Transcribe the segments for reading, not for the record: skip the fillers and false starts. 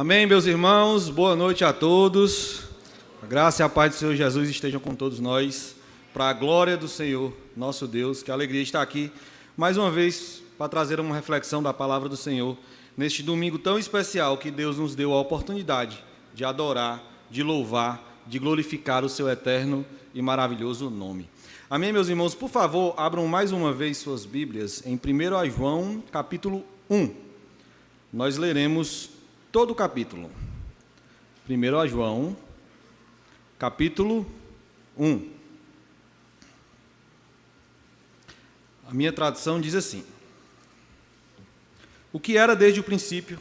Amém, meus irmãos, boa noite a todos. A graça e a paz do Senhor Jesus estejam com todos nós, para a glória do Senhor, nosso Deus. Que alegria estar aqui, mais uma vez, para trazer uma reflexão da palavra do Senhor, neste domingo tão especial que Deus nos deu a oportunidade de adorar, de louvar, de glorificar o seu eterno e maravilhoso nome. Amém, meus irmãos? Por favor, abram mais uma vez suas Bíblias em 1 João, capítulo 1. Nós leremos todo o capítulo. 1 João, capítulo 1. A minha tradução diz assim: o que era desde o princípio,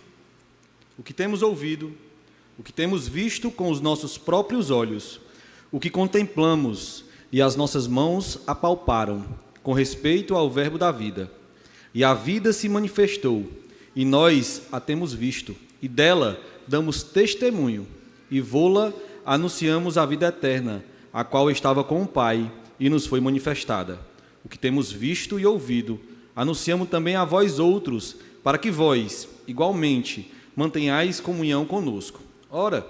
o que temos ouvido, o que temos visto com os nossos próprios olhos, o que contemplamos e as nossas mãos apalparam, com respeito ao verbo da vida. E a vida se manifestou, e nós a temos visto, e dela damos testemunho, e vô-la anunciamos a vida eterna, a qual estava com o Pai, e nos foi manifestada. O que temos visto e ouvido, anunciamos também a vós outros, para que vós, igualmente, mantenhais comunhão conosco. Ora,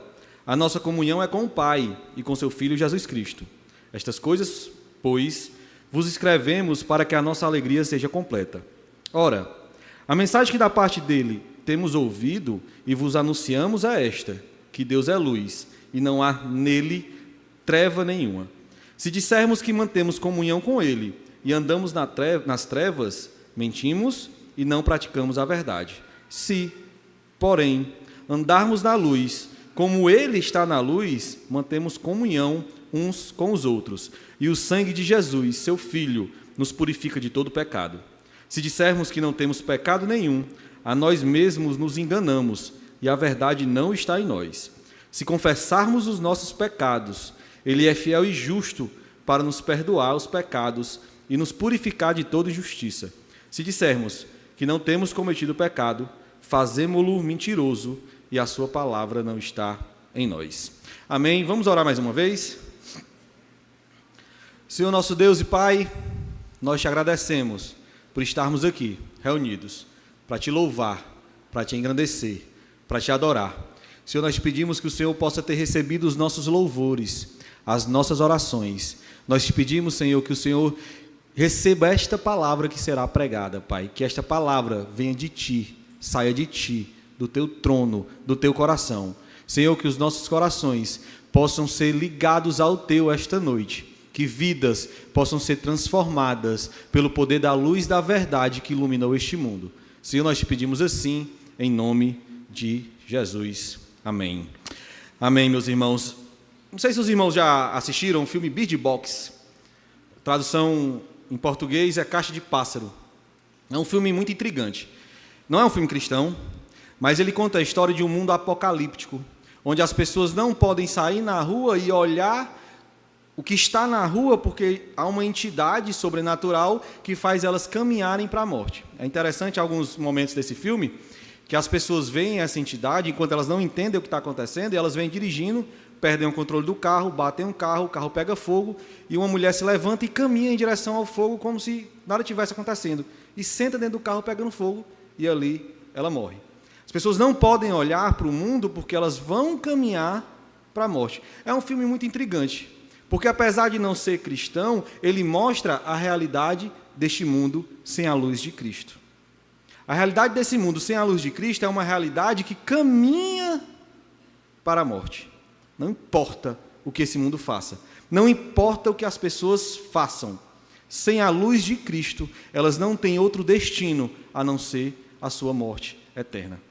a nossa comunhão é com o Pai e com seu Filho Jesus Cristo. Estas coisas, pois, vos escrevemos para que a nossa alegria seja completa. Ora, a mensagem que da parte dele temos ouvido e vos anunciamos é esta, que Deus é luz, e não há nele treva nenhuma. Se dissermos que mantemos comunhão com ele e andamos nas trevas, mentimos e não praticamos a verdade. Se, porém, andarmos na luz, como ele está na luz, mantemos comunhão uns com os outros, e o sangue de Jesus, seu Filho, nos purifica de todo pecado. Se dissermos que não temos pecado nenhum, a nós mesmos nos enganamos, e a verdade não está em nós. Se confessarmos os nossos pecados, ele é fiel e justo para nos perdoar os pecados e nos purificar de toda injustiça. Se dissermos que não temos cometido pecado, fazemo-lo mentiroso, e a sua palavra não está em nós. Amém? Vamos orar mais uma vez? Senhor nosso Deus e Pai, nós te agradecemos por estarmos aqui, reunidos, para te louvar, para te engrandecer, para te adorar. Senhor, nós te pedimos que o Senhor possa ter recebido os nossos louvores, as nossas orações. Nós te pedimos, Senhor, que o Senhor receba esta palavra que será pregada, Pai, que esta palavra venha de Ti, saia de Ti, do Teu trono, do Teu coração. Senhor, que os nossos corações possam ser ligados ao Teu esta noite, que vidas possam ser transformadas pelo poder da luz da verdade que iluminou este mundo. Senhor, nós te pedimos assim, em nome de Jesus. Amém. Amém, meus irmãos. Não sei se os irmãos já assistiram o filme Bird Box. A tradução em português é Caixa de Pássaro. É um filme muito intrigante. Não é um filme cristão, mas ele conta a história de um mundo apocalíptico, onde as pessoas não podem sair na rua e olhar o que está na rua, porque há uma entidade sobrenatural que faz elas caminharem para a morte. É interessante alguns momentos desse filme, que as pessoas veem essa entidade, enquanto elas não entendem o que está acontecendo, e elas vêm dirigindo, perdem o controle do carro, batem um carro, o carro pega fogo, e uma mulher se levanta e caminha em direção ao fogo, como se nada tivesse acontecendo, e senta dentro do carro pegando fogo, e ali ela morre. As pessoas não podem olhar para o mundo, porque elas vão caminhar para a morte. É um filme muito intrigante, porque apesar de não ser cristão, ele mostra a realidade deste mundo sem a luz de Cristo. A realidade desse mundo sem a luz de Cristo é uma realidade que caminha para a morte. Não importa o que esse mundo faça, não importa o que as pessoas façam, sem a luz de Cristo, elas não têm outro destino a não ser a sua morte eterna.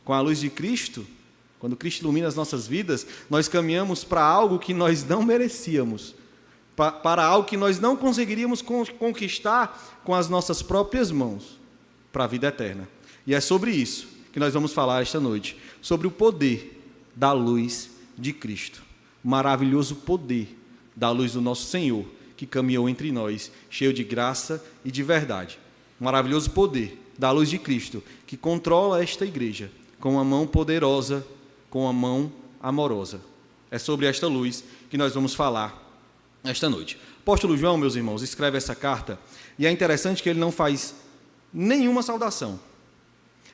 Com a luz de Cristo, quando Cristo ilumina as nossas vidas, nós caminhamos para algo que nós não merecíamos, para algo que nós não conseguiríamos conquistar com as nossas próprias mãos, para a vida eterna. E é sobre isso que nós vamos falar esta noite, sobre o poder da luz de Cristo, o maravilhoso poder da luz do nosso Senhor, que caminhou entre nós, cheio de graça e de verdade. O maravilhoso poder da luz de Cristo, que controla esta igreja, com uma mão poderosa, com uma mão amorosa. É sobre esta luz que nós vamos falar esta noite. O apóstolo João, meus irmãos, escreve essa carta, e é interessante que ele não faz nenhuma saudação.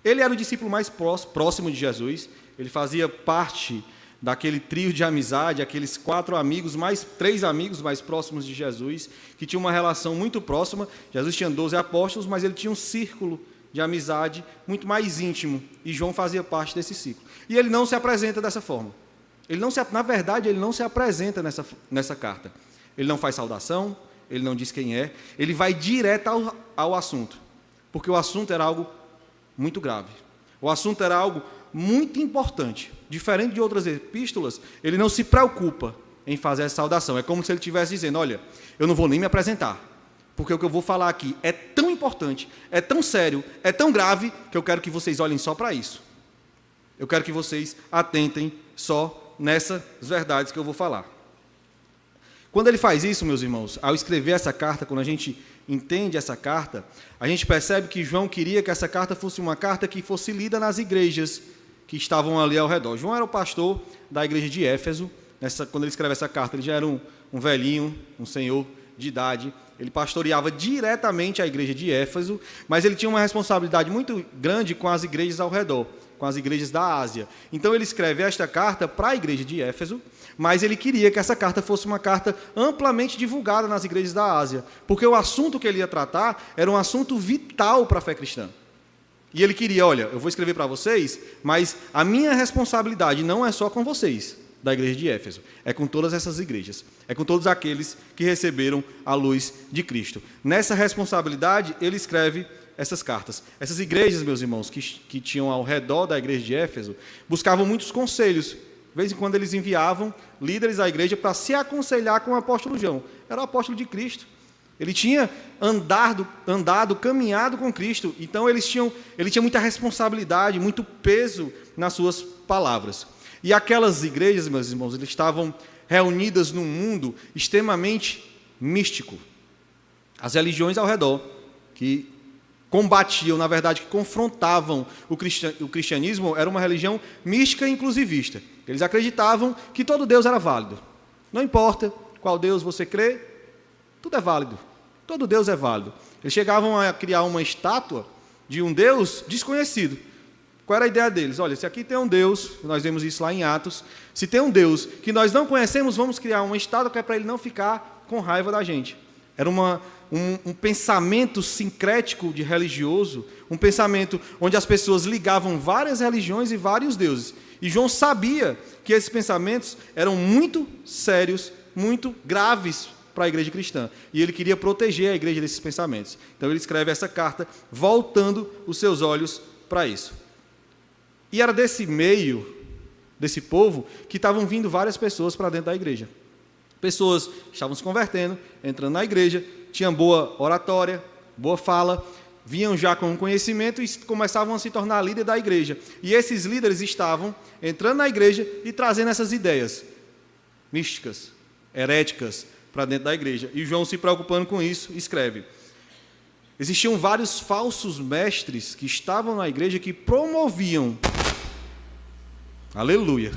Ele era o discípulo mais próximo de Jesus, ele fazia parte daquele trio de amizade, aqueles 3 amigos mais próximos de Jesus, que tinham uma relação muito próxima. Jesus tinha 12 apóstolos, mas ele tinha um círculo de amizade muito mais íntimo, e João fazia parte desse ciclo. E ele não se apresenta dessa forma. Na verdade, ele não se apresenta nessa carta. Ele não faz saudação, ele não diz quem é, ele vai direto ao assunto, porque o assunto era algo muito grave. O assunto era algo muito importante. Diferente de outras epístolas, ele não se preocupa em fazer essa saudação. É como se ele estivesse dizendo: olha, eu não vou nem me apresentar, porque o que eu vou falar aqui é tão importante, é tão sério, é tão grave, que eu quero que vocês olhem só para isso. Eu quero que vocês atentem só nessas verdades que eu vou falar. Quando ele faz isso, meus irmãos, ao escrever essa carta, quando a gente entende essa carta, a gente percebe que João queria que essa carta fosse uma carta que fosse lida nas igrejas que estavam ali ao redor. João era o pastor da igreja de Éfeso. Quando ele escreve essa carta, ele já era um velhinho, um senhor de idade. Ele pastoreava diretamente a igreja de Éfeso, mas ele tinha uma responsabilidade muito grande com as igrejas ao redor, com as igrejas da Ásia. Então ele escreve esta carta para a igreja de Éfeso, mas ele queria que essa carta fosse uma carta amplamente divulgada nas igrejas da Ásia, porque o assunto que ele ia tratar era um assunto vital para a fé cristã. E ele queria: olha, eu vou escrever para vocês, mas a minha responsabilidade não é só com vocês, da igreja de Éfeso, é com todas essas igrejas, é com todos aqueles que receberam a luz de Cristo. Nessa responsabilidade, ele escreve essas cartas. Essas igrejas, meus irmãos, que tinham ao redor da igreja de Éfeso, buscavam muitos conselhos. De vez em quando eles enviavam líderes à igreja para se aconselhar com o apóstolo João. Era o apóstolo de Cristo. Ele tinha caminhado com Cristo. Então ele tinha muita responsabilidade, muito peso nas suas palavras. E aquelas igrejas, meus irmãos, eles estavam reunidas num mundo extremamente místico. As religiões ao redor, que combatiam, na verdade, que confrontavam o cristianismo, era uma religião mística e inclusivista. Eles acreditavam que todo Deus era válido. Não importa qual Deus você crê, tudo é válido. Todo Deus é válido. Eles chegavam a criar uma estátua de um Deus desconhecido. Qual era a ideia deles? Olha, se aqui tem um Deus, nós vemos isso lá em Atos, se tem um Deus que nós não conhecemos, vamos criar uma estátua que é para ele não ficar com raiva da gente. Era um pensamento sincrético de religioso, um pensamento onde as pessoas ligavam várias religiões e vários deuses. E João sabia que esses pensamentos eram muito sérios, muito graves para a igreja cristã. E ele queria proteger a igreja desses pensamentos. Então ele escreve essa carta voltando os seus olhos para isso. E era desse meio, desse povo, que estavam vindo várias pessoas para dentro da igreja. Pessoas estavam se convertendo, entrando na igreja, tinham boa oratória, boa fala, vinham já com conhecimento e começavam a se tornar líder da igreja. E esses líderes estavam entrando na igreja e trazendo essas ideias místicas, heréticas, para dentro da igreja. E João, se preocupando com isso, escreve: existiam vários falsos mestres que estavam na igreja que promoviam, aleluia,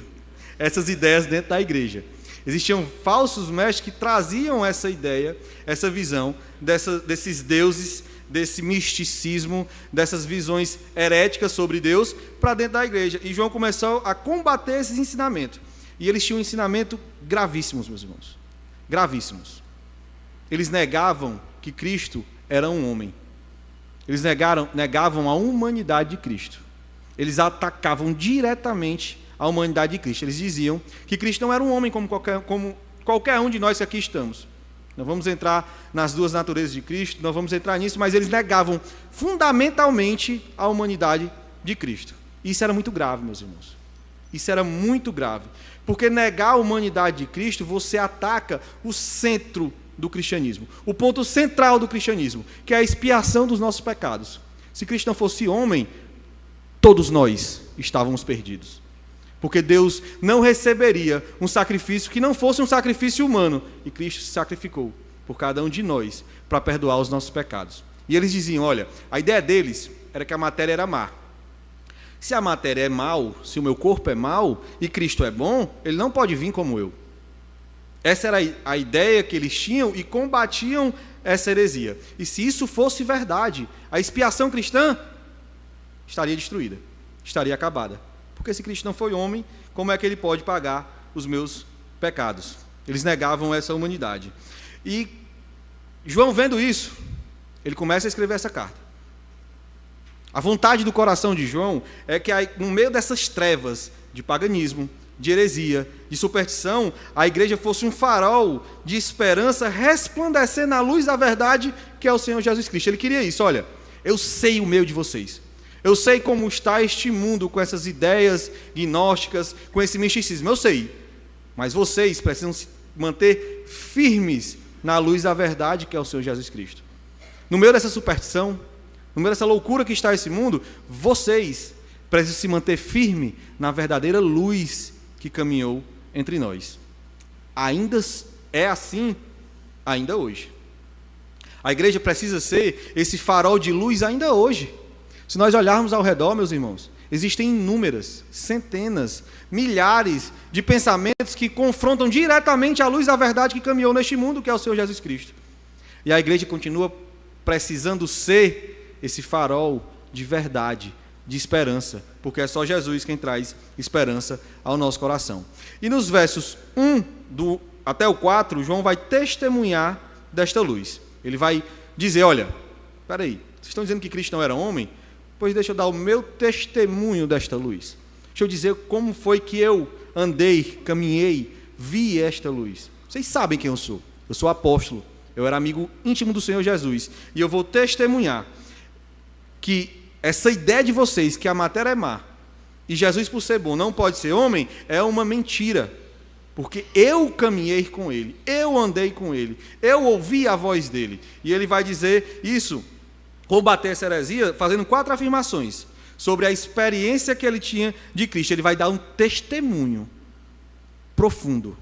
essas ideias dentro da igreja. Existiam falsos mestres que traziam essa ideia, essa visão desses deuses, desse misticismo, dessas visões heréticas sobre Deus para dentro da igreja. E João começou a combater esses ensinamentos. E eles tinham um ensinamento gravíssimos, meus irmãos. Gravíssimos. Eles negavam que Cristo era um homem. Eles negavam a humanidade de Cristo. Eles atacavam diretamente a humanidade de Cristo. Eles diziam que Cristo não era um homem como qualquer um de nós que aqui estamos. Não vamos entrar nas duas naturezas de Cristo, não vamos entrar nisso, mas eles negavam fundamentalmente a humanidade de Cristo. Isso era muito grave, meus irmãos. Isso era muito grave. Porque negar a humanidade de Cristo, você ataca o centro do cristianismo, o ponto central do cristianismo, que é a expiação dos nossos pecados. Se Cristo não fosse homem, todos nós estávamos perdidos. Porque Deus não receberia um sacrifício que não fosse um sacrifício humano. E Cristo se sacrificou por cada um de nós para perdoar os nossos pecados. E eles diziam, olha, a ideia deles era que a matéria era má. Se a matéria é mal, se o meu corpo é mal e Cristo é bom, ele não pode vir como eu. Essa era a ideia que eles tinham e combatiam essa heresia. E se isso fosse verdade, a expiação cristã estaria destruída, estaria acabada. Porque se Cristo não foi homem, como é que ele pode pagar os meus pecados? Eles negavam essa humanidade. E João, vendo isso, ele começa a escrever essa carta. A vontade do coração de João é que, no meio dessas trevas de paganismo, de heresia, de superstição, a igreja fosse um farol de esperança resplandecer na luz da verdade, que é o Senhor Jesus Cristo. Ele queria isso. Olha, eu sei o meio de vocês. Eu sei como está este mundo com essas ideias gnósticas, com esse misticismo. Eu sei. Mas vocês precisam se manter firmes na luz da verdade, que é o Senhor Jesus Cristo. No meio dessa superstição, no meio dessa loucura que está esse mundo, vocês precisam se manter firmes na verdadeira luz que caminhou entre nós. Ainda é assim, ainda hoje. A igreja precisa ser esse farol de luz ainda hoje. Se nós olharmos ao redor, meus irmãos, existem inúmeras, centenas, milhares de pensamentos que confrontam diretamente a luz da verdade que caminhou neste mundo, que é o Senhor Jesus Cristo. E a igreja continua precisando ser esse farol de verdade, de esperança, porque é só Jesus quem traz esperança ao nosso coração. E nos versos 1 até o 4, João vai testemunhar desta luz. Ele vai dizer, olha, espera aí, vocês estão dizendo que Cristo não era homem? Pois deixa eu dar o meu testemunho desta luz. Deixa eu dizer como foi que eu andei, caminhei, vi esta luz. Vocês sabem quem eu sou. Eu sou apóstolo. Eu era amigo íntimo do Senhor Jesus. E eu vou testemunhar que essa ideia de vocês, que a matéria é má, e Jesus, por ser bom, não pode ser homem, é uma mentira. Porque eu caminhei com ele, eu andei com ele, eu ouvi a voz dele. E ele vai dizer isso, combater essa heresia, fazendo 4 afirmações sobre a experiência que ele tinha de Cristo. Ele vai dar um testemunho profundo,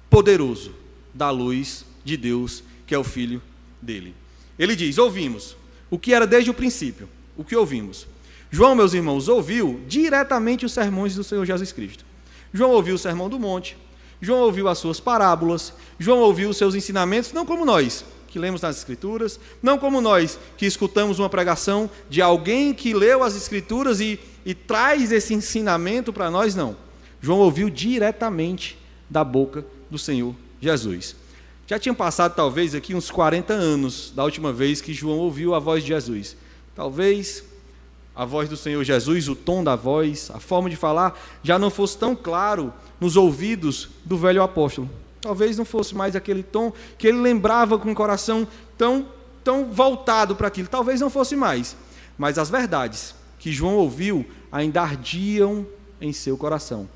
poderoso, da luz de Deus, que é o Filho dele. Ele diz, ouvimos o que era desde o princípio, o que ouvimos. João, meus irmãos, ouviu diretamente os sermões do Senhor Jesus Cristo. João ouviu o Sermão do Monte, João ouviu as suas parábolas, João ouviu os seus ensinamentos, não como nós, que lemos nas Escrituras, não como nós, que escutamos uma pregação de alguém que leu as Escrituras e traz esse ensinamento para nós, não. João ouviu diretamente da boca do Senhor Jesus. Já tinham passado, talvez, aqui uns 40 anos da última vez que João ouviu a voz de Jesus. Talvez a voz do Senhor Jesus, o tom da voz, a forma de falar, já não fosse tão claro nos ouvidos do velho apóstolo. Talvez não fosse mais aquele tom que ele lembrava com o coração tão voltado para aquilo. Talvez não fosse mais. Mas as verdades que João ouviu ainda ardiam em seu coração.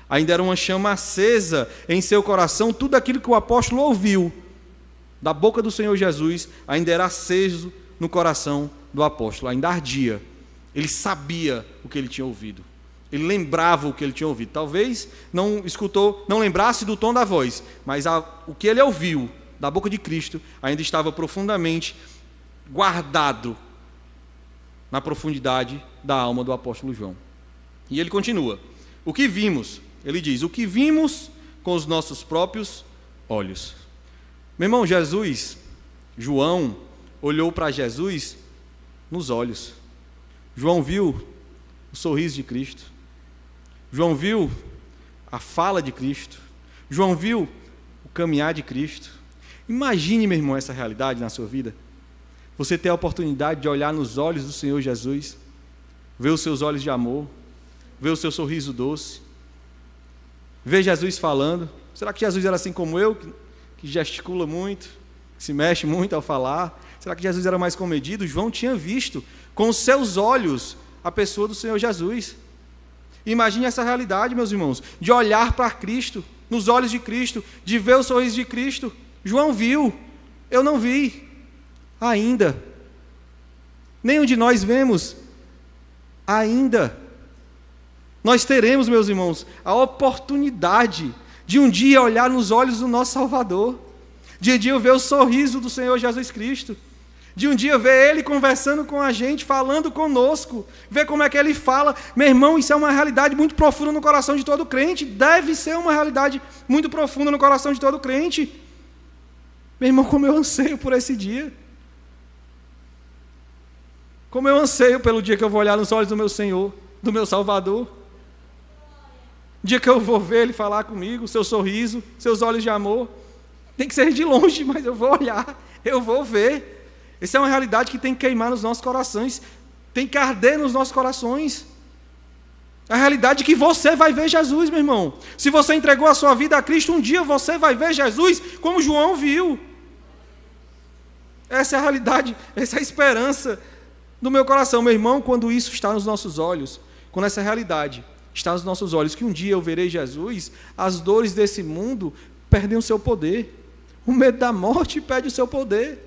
Ainda era uma chama acesa em seu coração. Tudo aquilo que o apóstolo ouviu da boca do Senhor Jesus ainda era aceso no coração do apóstolo. Ainda ardia. Ele sabia o que ele tinha ouvido. Ele lembrava o que ele tinha ouvido. Talvez não lembrasse do tom da voz, mas o que ele ouviu da boca de Cristo ainda estava profundamente guardado na profundidade da alma do apóstolo João. E ele continua. O que vimos? Ele diz, o que vimos com os nossos próprios olhos. Meu irmão, João olhou para Jesus nos olhos. João viu o sorriso de Cristo. João viu a fala de Cristo. João viu o caminhar de Cristo. Imagine, meu irmão, essa realidade na sua vida. Você ter a oportunidade de olhar nos olhos do Senhor Jesus, ver os seus olhos de amor, ver o seu sorriso doce, ver Jesus falando. Será que Jesus era assim como eu, que gesticula muito, que se mexe muito ao falar? Será que Jesus era mais comedido? João tinha visto com os seus olhos a pessoa do Senhor Jesus. Imagine essa realidade, meus irmãos, de olhar para Cristo, nos olhos de Cristo, de ver o sorriso de Cristo. João viu, eu não vi ainda. Nenhum de nós vemos ainda. Nós teremos, meus irmãos, a oportunidade de um dia olhar nos olhos do nosso Salvador, de um dia ver o sorriso do Senhor Jesus Cristo, de um dia ver Ele conversando com a gente, falando conosco, ver como é que Ele fala. Meu irmão, isso é uma realidade muito profunda no coração de todo crente, deve ser uma realidade muito profunda no coração de todo crente. Meu irmão, como eu anseio por esse dia. Como eu anseio pelo dia que eu vou olhar nos olhos do meu Senhor, do meu Salvador. O dia que eu vou ver Ele falar comigo, seu sorriso, seus olhos de amor. Tem que ser de longe, mas eu vou olhar, eu vou ver. Essa é uma realidade que tem que queimar nos nossos corações, tem que arder nos nossos corações. A realidade é que você vai ver Jesus, meu irmão. Se você entregou a sua vida a Cristo, um dia você vai ver Jesus como João viu. Essa é a realidade, essa é a esperança do meu coração, meu irmão, quando isso está nos nossos olhos, quando essa realidade está nos nossos olhos, que um dia eu verei Jesus, as dores desse mundo perdem o seu poder, o medo da morte perde o seu poder,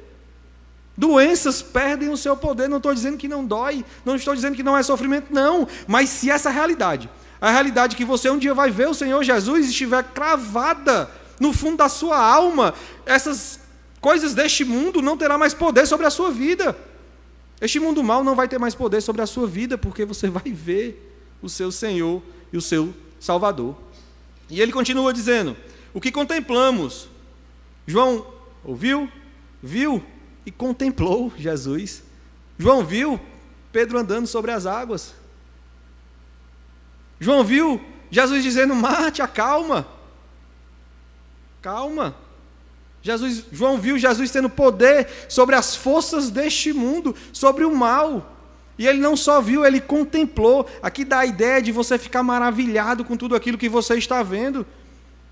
doenças perdem o seu poder. Não estou dizendo que não dói, não estou dizendo que não é sofrimento, não, mas se essa realidade, a realidade que você um dia vai ver o Senhor Jesus, estiver cravada no fundo da sua alma, essas coisas deste mundo não terá mais poder sobre a sua vida. Este mundo mal não vai ter mais poder sobre a sua vida, porque você vai ver o seu Senhor e o seu Salvador. E ele continua dizendo, o que contemplamos? João ouviu, viu e contemplou Jesus. João viu Pedro andando sobre as águas. João viu Jesus dizendo, mar, te acalma. Calma. João viu Jesus tendo poder sobre as forças deste mundo, sobre o mal. E ele não só viu, ele contemplou. Aqui dá a ideia de você ficar maravilhado com tudo aquilo que você está vendo.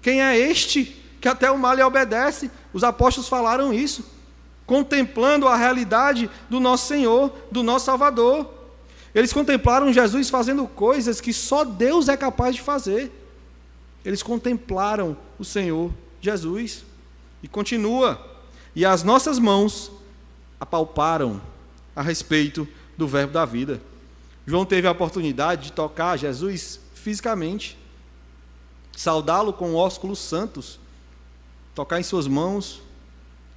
Quem é este que até o mal lhe obedece? Os apóstolos falaram isso, contemplando a realidade do nosso Senhor, do nosso Salvador. Eles contemplaram Jesus fazendo coisas que só Deus é capaz de fazer. Eles contemplaram o Senhor Jesus. E continua, e as nossas mãos apalparam a respeito do verbo da vida. João teve a oportunidade de tocar Jesus fisicamente, saudá-lo com ósculos santos, tocar em suas mãos,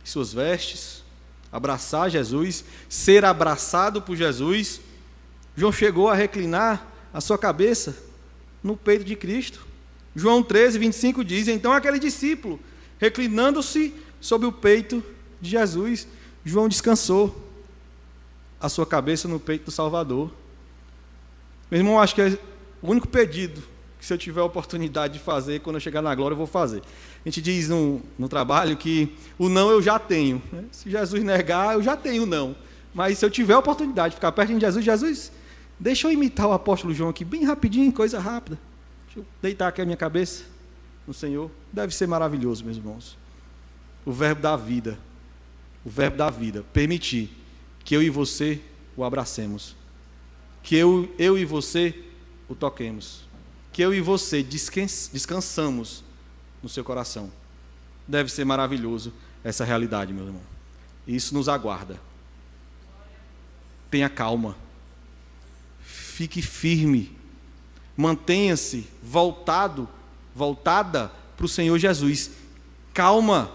em suas vestes, abraçar Jesus, ser abraçado por Jesus. João chegou a reclinar a sua cabeça no peito de Cristo. João 13, 25 diz, então aquele discípulo, reclinando-se sobre o peito de Jesus, João descansou a sua cabeça no peito do Salvador. Meu irmão, acho que é o único pedido que, se eu tiver a oportunidade de fazer, quando eu chegar na glória, eu vou fazer. A gente diz no trabalho que o não eu já tenho. Se Jesus negar, eu já tenho o não. Mas se eu tiver a oportunidade de ficar perto de Jesus, Jesus, deixa eu imitar o apóstolo João aqui, bem rapidinho, coisa rápida. Deixa eu deitar aqui a minha cabeça no Senhor. Deve ser maravilhoso, meus irmãos. O verbo da vida, permitir que eu e você o abracemos, que eu e você o toquemos, que eu e você descansamos no seu coração. Deve ser maravilhoso essa realidade, meu irmão. E isso nos aguarda. Tenha calma, fique firme, mantenha-se voltada para o Senhor Jesus. Calma,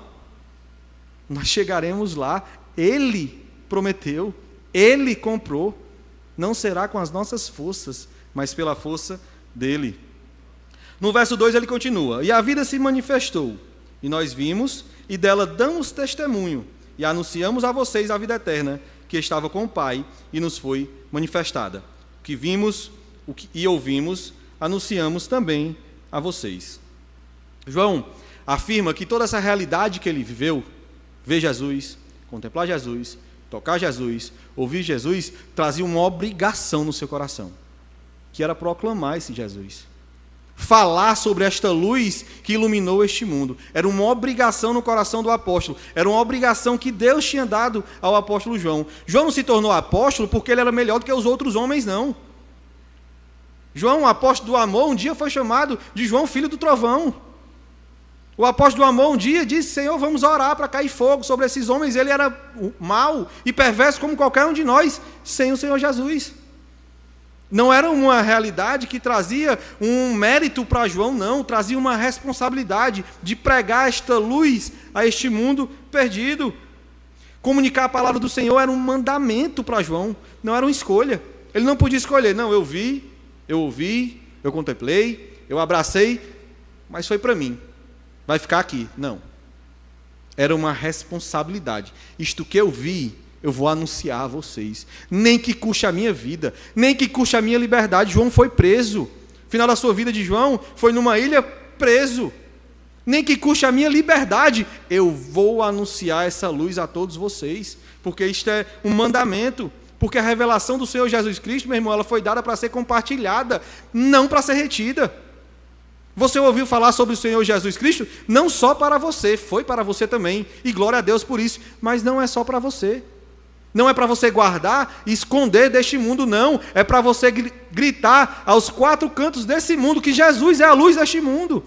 nós chegaremos lá. Ele prometeu, Ele comprou. Não será com as nossas forças, mas pela força dEle. No verso 2 ele continua, e a vida se manifestou, e nós vimos, e dela damos testemunho, e anunciamos a vocês a vida eterna, que estava com o Pai, e nos foi manifestada. O que vimos e ouvimos, anunciamos também a vocês. João afirma que toda essa realidade que ele viveu, ver Jesus, contemplar Jesus, tocar Jesus, ouvir Jesus, trazia uma obrigação no seu coração, que era proclamar esse Jesus. Falar sobre esta luz que iluminou este mundo. Era uma obrigação no coração do apóstolo. Era uma obrigação que Deus tinha dado ao apóstolo João. João não se tornou apóstolo porque ele era melhor do que os outros homens, não. João, o apóstolo do amor, um dia foi chamado de João, filho do trovão. O apóstolo do amor um dia disse, Senhor, vamos orar para cair fogo sobre esses homens. Ele era mau e perverso como qualquer um de nós, sem o Senhor Jesus. Não era uma realidade que trazia um mérito para João, não. Trazia uma responsabilidade de pregar esta luz a este mundo perdido. Comunicar a palavra do Senhor era um mandamento para João, não era uma escolha. Ele não podia escolher, não, eu vi, eu ouvi, eu contemplei, eu abracei, mas foi para mim. Vai ficar aqui. Não. Era uma responsabilidade. Isto que eu vi, eu vou anunciar a vocês, nem que custe a minha vida, nem que custe a minha liberdade. João foi preso, o final da sua vida de João foi numa ilha preso, nem que custe a minha liberdade, eu vou anunciar essa luz a todos vocês, porque isto é um mandamento, porque a revelação do Senhor Jesus Cristo, meu irmão, ela foi dada para ser compartilhada, não para ser retida. Você ouviu falar sobre o Senhor Jesus Cristo? Não só para você, foi para você também, e glória a Deus por isso, mas não é só para você. Não é para você guardar e esconder deste mundo, não. É para você gritar aos quatro cantos desse mundo que Jesus é a luz deste mundo.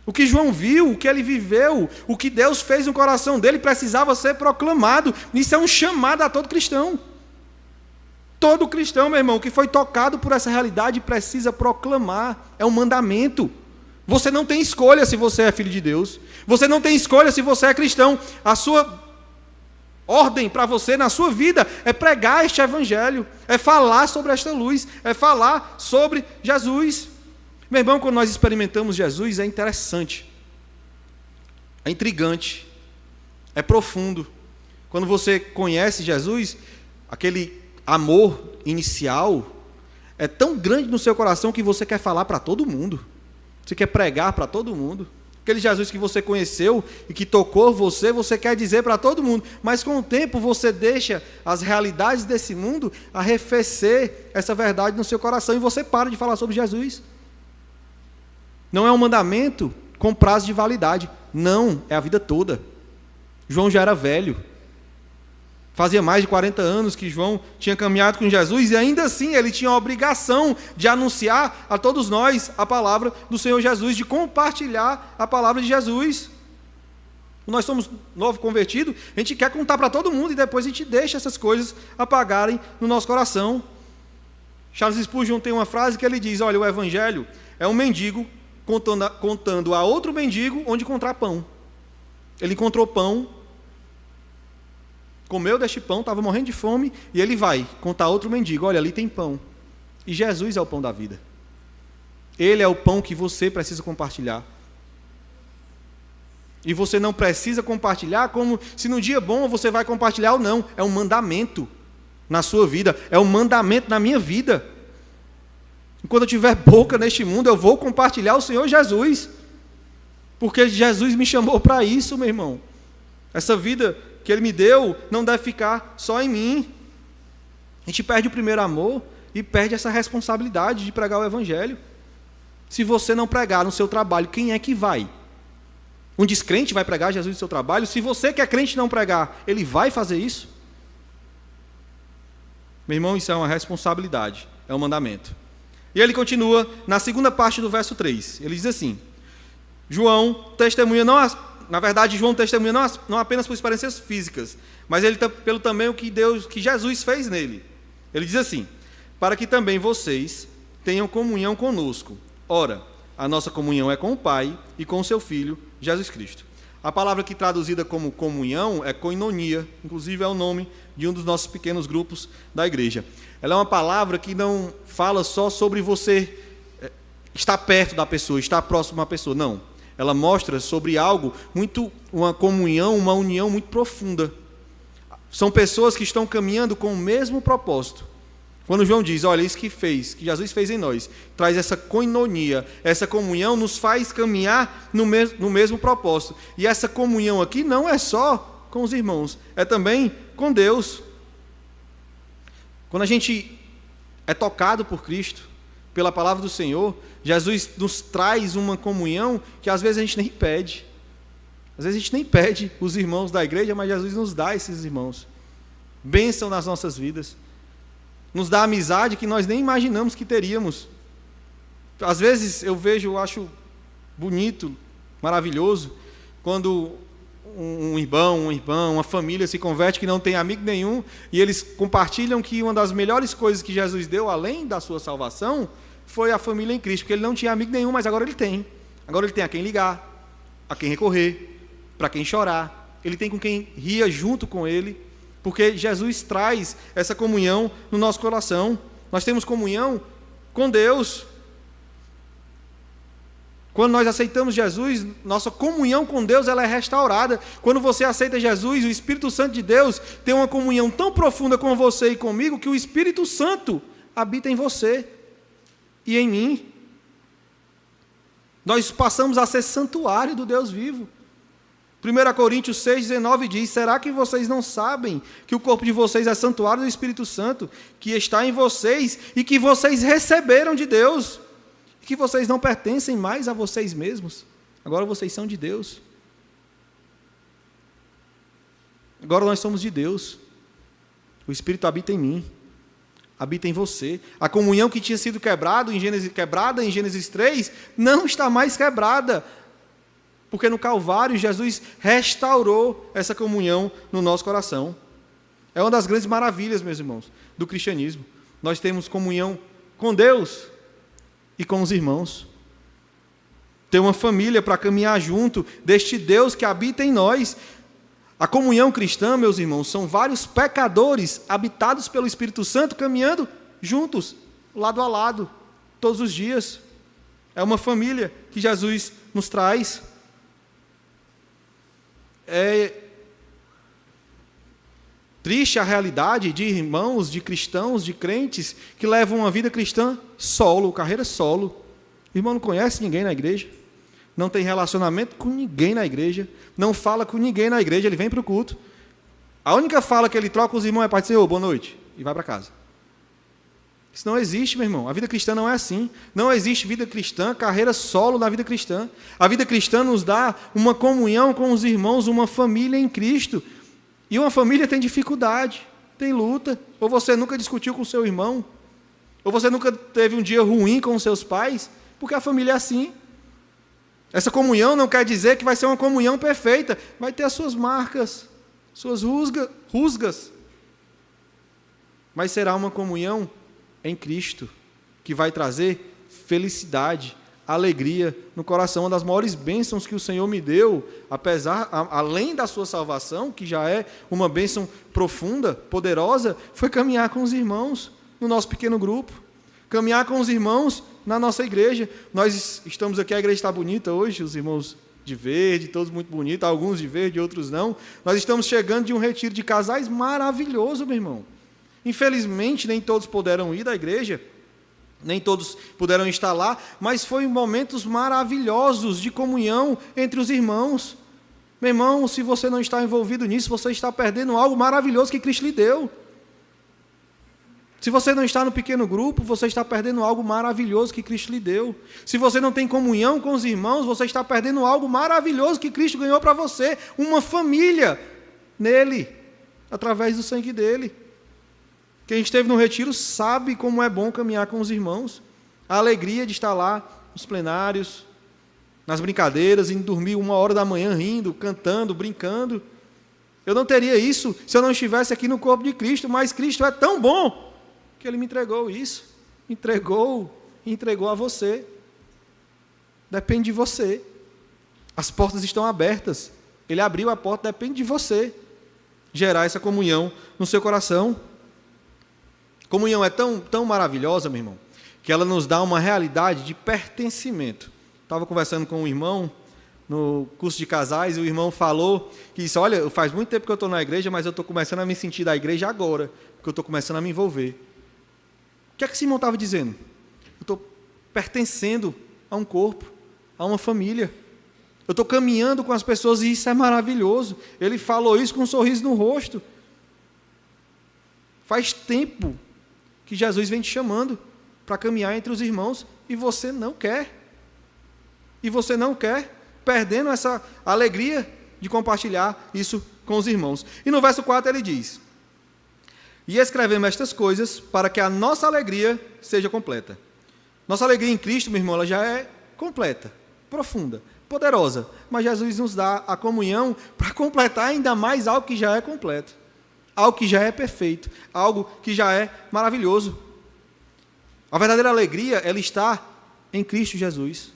O que João viu, o que ele viveu, o que Deus fez no coração dele precisava ser proclamado. Isso é um chamado a todo cristão. Todo cristão, meu irmão, que foi tocado por essa realidade precisa proclamar. É um mandamento. Você não tem escolha se você é filho de Deus. Você não tem escolha se você é cristão. A sua ordem para você na sua vida é pregar este evangelho, é falar sobre esta luz, é falar sobre Jesus. Meu irmão, quando nós experimentamos Jesus, é interessante, é intrigante, é profundo. Quando você conhece Jesus, aquele amor inicial é tão grande no seu coração que você quer falar para todo mundo, você quer pregar para todo mundo. Aquele Jesus que você conheceu e que tocou você, você quer dizer para todo mundo, mas com o tempo você deixa as realidades desse mundo arrefecer essa verdade no seu coração e você para de falar sobre Jesus. Não é um mandamento com prazo de validade, não, é a vida toda. João já era velho, fazia mais de 40 anos que João tinha caminhado com Jesus e ainda assim ele tinha a obrigação de anunciar a todos nós a palavra do Senhor Jesus, de compartilhar a palavra de Jesus. Nós somos novo convertido, a gente quer contar para todo mundo e depois a gente deixa essas coisas apagarem no nosso coração. Charles Spurgeon tem uma frase que ele diz, olha, o evangelho é um mendigo contando a outro mendigo onde encontrar pão. Ele encontrou pão, comeu deste pão, estava morrendo de fome, e ele vai contar a outro mendigo, olha, ali tem pão. E Jesus é o pão da vida. Ele é o pão que você precisa compartilhar. E você não precisa compartilhar como se no dia bom você vai compartilhar ou não. É um mandamento na sua vida, é um mandamento na minha vida. Enquanto eu tiver boca neste mundo, eu vou compartilhar o Senhor Jesus. Porque Jesus me chamou para isso, meu irmão. Essa vida que Ele me deu não deve ficar só em mim. A gente perde o primeiro amor e perde essa responsabilidade de pregar o Evangelho. Se você não pregar no seu trabalho, quem é que vai? Um descrente vai pregar Jesus no seu trabalho? Se você que é crente não pregar, ele vai fazer isso? Meu irmão, isso é uma responsabilidade, é um mandamento. E ele continua na segunda parte do verso 3. Ele diz assim, João testemunha, na verdade, João testemunha não apenas por experiências físicas, mas ele pelo também o que Jesus fez nele. Ele diz assim, para que também vocês tenham comunhão conosco. Ora, a nossa comunhão é com o Pai e com o seu Filho, Jesus Cristo. A palavra que traduzida como comunhão é koinonia, inclusive é o nome de um dos nossos pequenos grupos da igreja. Ela é uma palavra que não fala só sobre você estar perto da pessoa, estar próximo à pessoa, não. Ela mostra sobre algo uma comunhão, uma união muito profunda. São pessoas que estão caminhando com o mesmo propósito. Quando João diz, olha, isso que Jesus fez em nós, traz essa koinonia, essa comunhão nos faz caminhar no mesmo propósito. E essa comunhão aqui não é só com os irmãos, é também com Deus. Quando a gente é tocado por Cristo, pela palavra do Senhor, Jesus nos traz uma comunhão que às vezes a gente nem pede. Às vezes a gente nem pede os irmãos da igreja, mas Jesus nos dá esses irmãos. Bênção nas nossas vidas. Nos dá amizade que nós nem imaginamos que teríamos. Às vezes eu acho bonito, maravilhoso, quando um irmão, uma irmã, uma família se converte que não tem amigo nenhum, e eles compartilham que uma das melhores coisas que Jesus deu, além da sua salvação, foi a família em Cristo, porque ele não tinha amigo nenhum, mas agora ele tem. Agora ele tem a quem ligar, a quem recorrer, para quem chorar. Ele tem com quem ria junto com ele, porque Jesus traz essa comunhão no nosso coração. Nós temos comunhão com Deus. Quando nós aceitamos Jesus, nossa comunhão com Deus ela é restaurada. Quando você aceita Jesus, o Espírito Santo de Deus tem uma comunhão tão profunda com você e comigo que o Espírito Santo habita em você e em mim. Nós passamos a ser santuário do Deus vivo. 1 Coríntios 6,19 diz: será que vocês não sabem que o corpo de vocês é santuário do Espírito Santo, que está em vocês e que vocês receberam de Deus, e que vocês não pertencem mais a vocês mesmos? Agora vocês são de Deus. Agora nós somos de Deus. O Espírito habita em mim, habita em você. A comunhão que tinha sido quebrada em Gênesis 3 não está mais quebrada. Porque no Calvário, Jesus restaurou essa comunhão no nosso coração. É uma das grandes maravilhas, meus irmãos, do cristianismo. Nós temos comunhão com Deus e com os irmãos. Ter uma família para caminhar junto deste Deus que habita em nós. A comunhão cristã, meus irmãos, são vários pecadores habitados pelo Espírito Santo caminhando juntos, lado a lado, todos os dias. É uma família que Jesus nos traz. É triste a realidade de irmãos, de cristãos, de crentes que levam uma vida cristã solo, carreira solo. O irmão não conhece ninguém na igreja, não tem relacionamento com ninguém na igreja, não fala com ninguém na igreja, ele vem para o culto. A única fala que ele troca com os irmãos é para dizer: boa noite, e vai para casa. Isso não existe, meu irmão. A vida cristã não é assim. Não existe vida cristã, carreira solo na vida cristã. A vida cristã nos dá uma comunhão com os irmãos, uma família em Cristo. E uma família tem dificuldade, tem luta. Ou você nunca discutiu com o seu irmão, ou você nunca teve um dia ruim com os seus pais, porque a família é assim. Essa comunhão não quer dizer que vai ser uma comunhão perfeita. Vai ter as suas marcas, suas rusgas. Mas será uma comunhão em Cristo, que vai trazer felicidade, alegria no coração. Uma das maiores bênçãos que o Senhor me deu, além da sua salvação, que já é uma bênção profunda, poderosa, foi caminhar com os irmãos no nosso pequeno grupo, caminhar com os irmãos na nossa igreja. Nós estamos aqui, a igreja está bonita hoje, os irmãos de verde, todos muito bonitos, alguns de verde, outros não. Nós estamos chegando de um retiro de casais maravilhoso, meu irmão. Infelizmente, nem todos puderam ir da igreja, nem todos puderam estar lá, mas foi momentos maravilhosos de comunhão entre os irmãos. Meu irmão, se você não está envolvido nisso, você está perdendo algo maravilhoso que Cristo lhe deu. Se você não está no pequeno grupo, você está perdendo algo maravilhoso que Cristo lhe deu. Se você não tem comunhão com os irmãos, você está perdendo algo maravilhoso que Cristo ganhou para você, uma família nele, através do sangue dele. Quem esteve no retiro sabe como é bom caminhar com os irmãos. A alegria de estar lá nos plenários, nas brincadeiras, indo dormir 1h da manhã rindo, cantando, brincando. Eu não teria isso se eu não estivesse aqui no corpo de Cristo, mas Cristo é tão bom que Ele me entregou isso. Entregou a você. Depende de você. As portas estão abertas. Ele abriu a porta, depende de você gerar essa comunhão no seu coração. Comunhão é tão maravilhosa, meu irmão, que ela nos dá uma realidade de pertencimento. Estava conversando com um irmão no curso de casais, e o irmão falou que disse: olha, faz muito tempo que eu estou na igreja, mas eu estou começando a me sentir da igreja agora, porque eu estou começando a me envolver. O que é que esse irmão estava dizendo? Eu estou pertencendo a um corpo, a uma família. Eu estou caminhando com as pessoas e isso é maravilhoso. Ele falou isso com um sorriso no rosto. Faz tempo que Jesus vem te chamando para caminhar entre os irmãos e você não quer. E você não quer, perdendo essa alegria de compartilhar isso com os irmãos. E no verso 4 ele diz: e escrevemos estas coisas para que a nossa alegria seja completa. Nossa alegria em Cristo, meu irmão, ela já é completa, profunda, poderosa. Mas Jesus nos dá a comunhão para completar ainda mais algo que já é completo. Algo que já é perfeito, algo que já é maravilhoso. A verdadeira alegria, ela está em Cristo Jesus.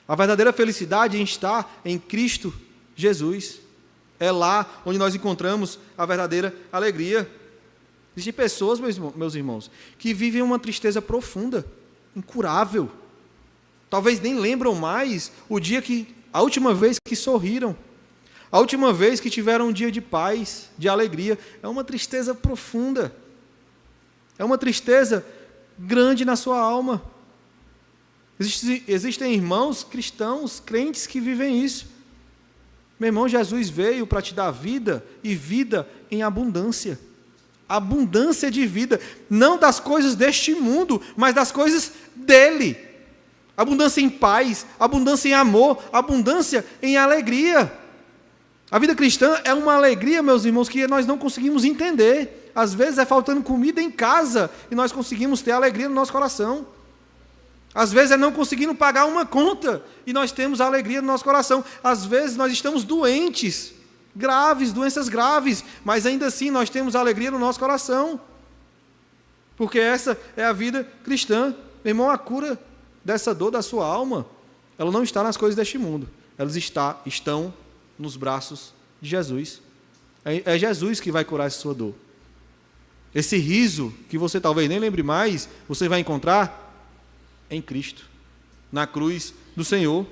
A verdadeira felicidade está em Cristo Jesus. É lá onde nós encontramos a verdadeira alegria. Existem pessoas, meus irmãos, que vivem uma tristeza profunda, incurável. Talvez nem lembram mais a última vez que sorriram, a última vez que tiveram um dia de paz, de alegria. É uma tristeza profunda, é uma tristeza grande na sua alma. Existem irmãos cristãos, crentes que vivem isso. Meu irmão, Jesus veio para te dar vida e vida em abundância. Abundância de vida, não das coisas deste mundo, mas das coisas dele. Abundância em paz, abundância em amor, abundância em alegria. A vida cristã é uma alegria, meus irmãos, que nós não conseguimos entender. Às vezes é faltando comida em casa e nós conseguimos ter alegria no nosso coração. Às vezes é não conseguindo pagar uma conta e nós temos alegria no nosso coração. Às vezes nós estamos doentes, doenças graves, mas ainda assim nós temos alegria no nosso coração. Porque essa é a vida cristã. Meu irmão, a cura dessa dor da sua alma, ela não está nas coisas deste mundo. Elas estão nos braços de Jesus. É Jesus que vai curar essa sua dor. Esse riso, que você talvez nem lembre mais, você vai encontrar em Cristo, na cruz do Senhor.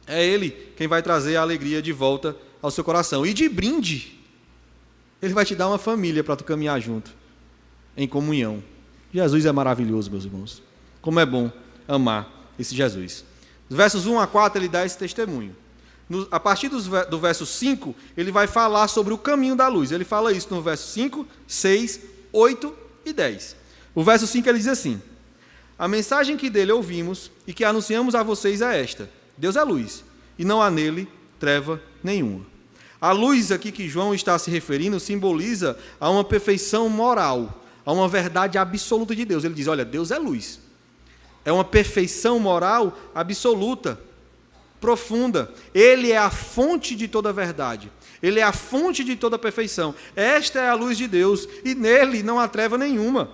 É Ele quem vai trazer a alegria de volta ao seu coração. E de brinde, Ele vai te dar uma família para tu caminhar junto, em comunhão. Jesus é maravilhoso, meus irmãos. Como é bom amar esse Jesus. Dos versos 1 a 4, ele dá esse testemunho. A partir do verso 5, ele vai falar sobre o caminho da luz. Ele fala isso no verso 5, 6, 8 e 10. O verso 5 ele diz assim: a mensagem que dele ouvimos e que anunciamos a vocês é esta: Deus é luz, e não há nele treva nenhuma. A luz aqui que João está se referindo simboliza a uma perfeição moral, a uma verdade absoluta de Deus. Ele diz, olha, Deus é luz. É uma perfeição moral absoluta, profunda. Ele é a fonte de toda a verdade. Ele é a fonte de toda a perfeição. Esta é a luz de Deus, e nele não há treva nenhuma.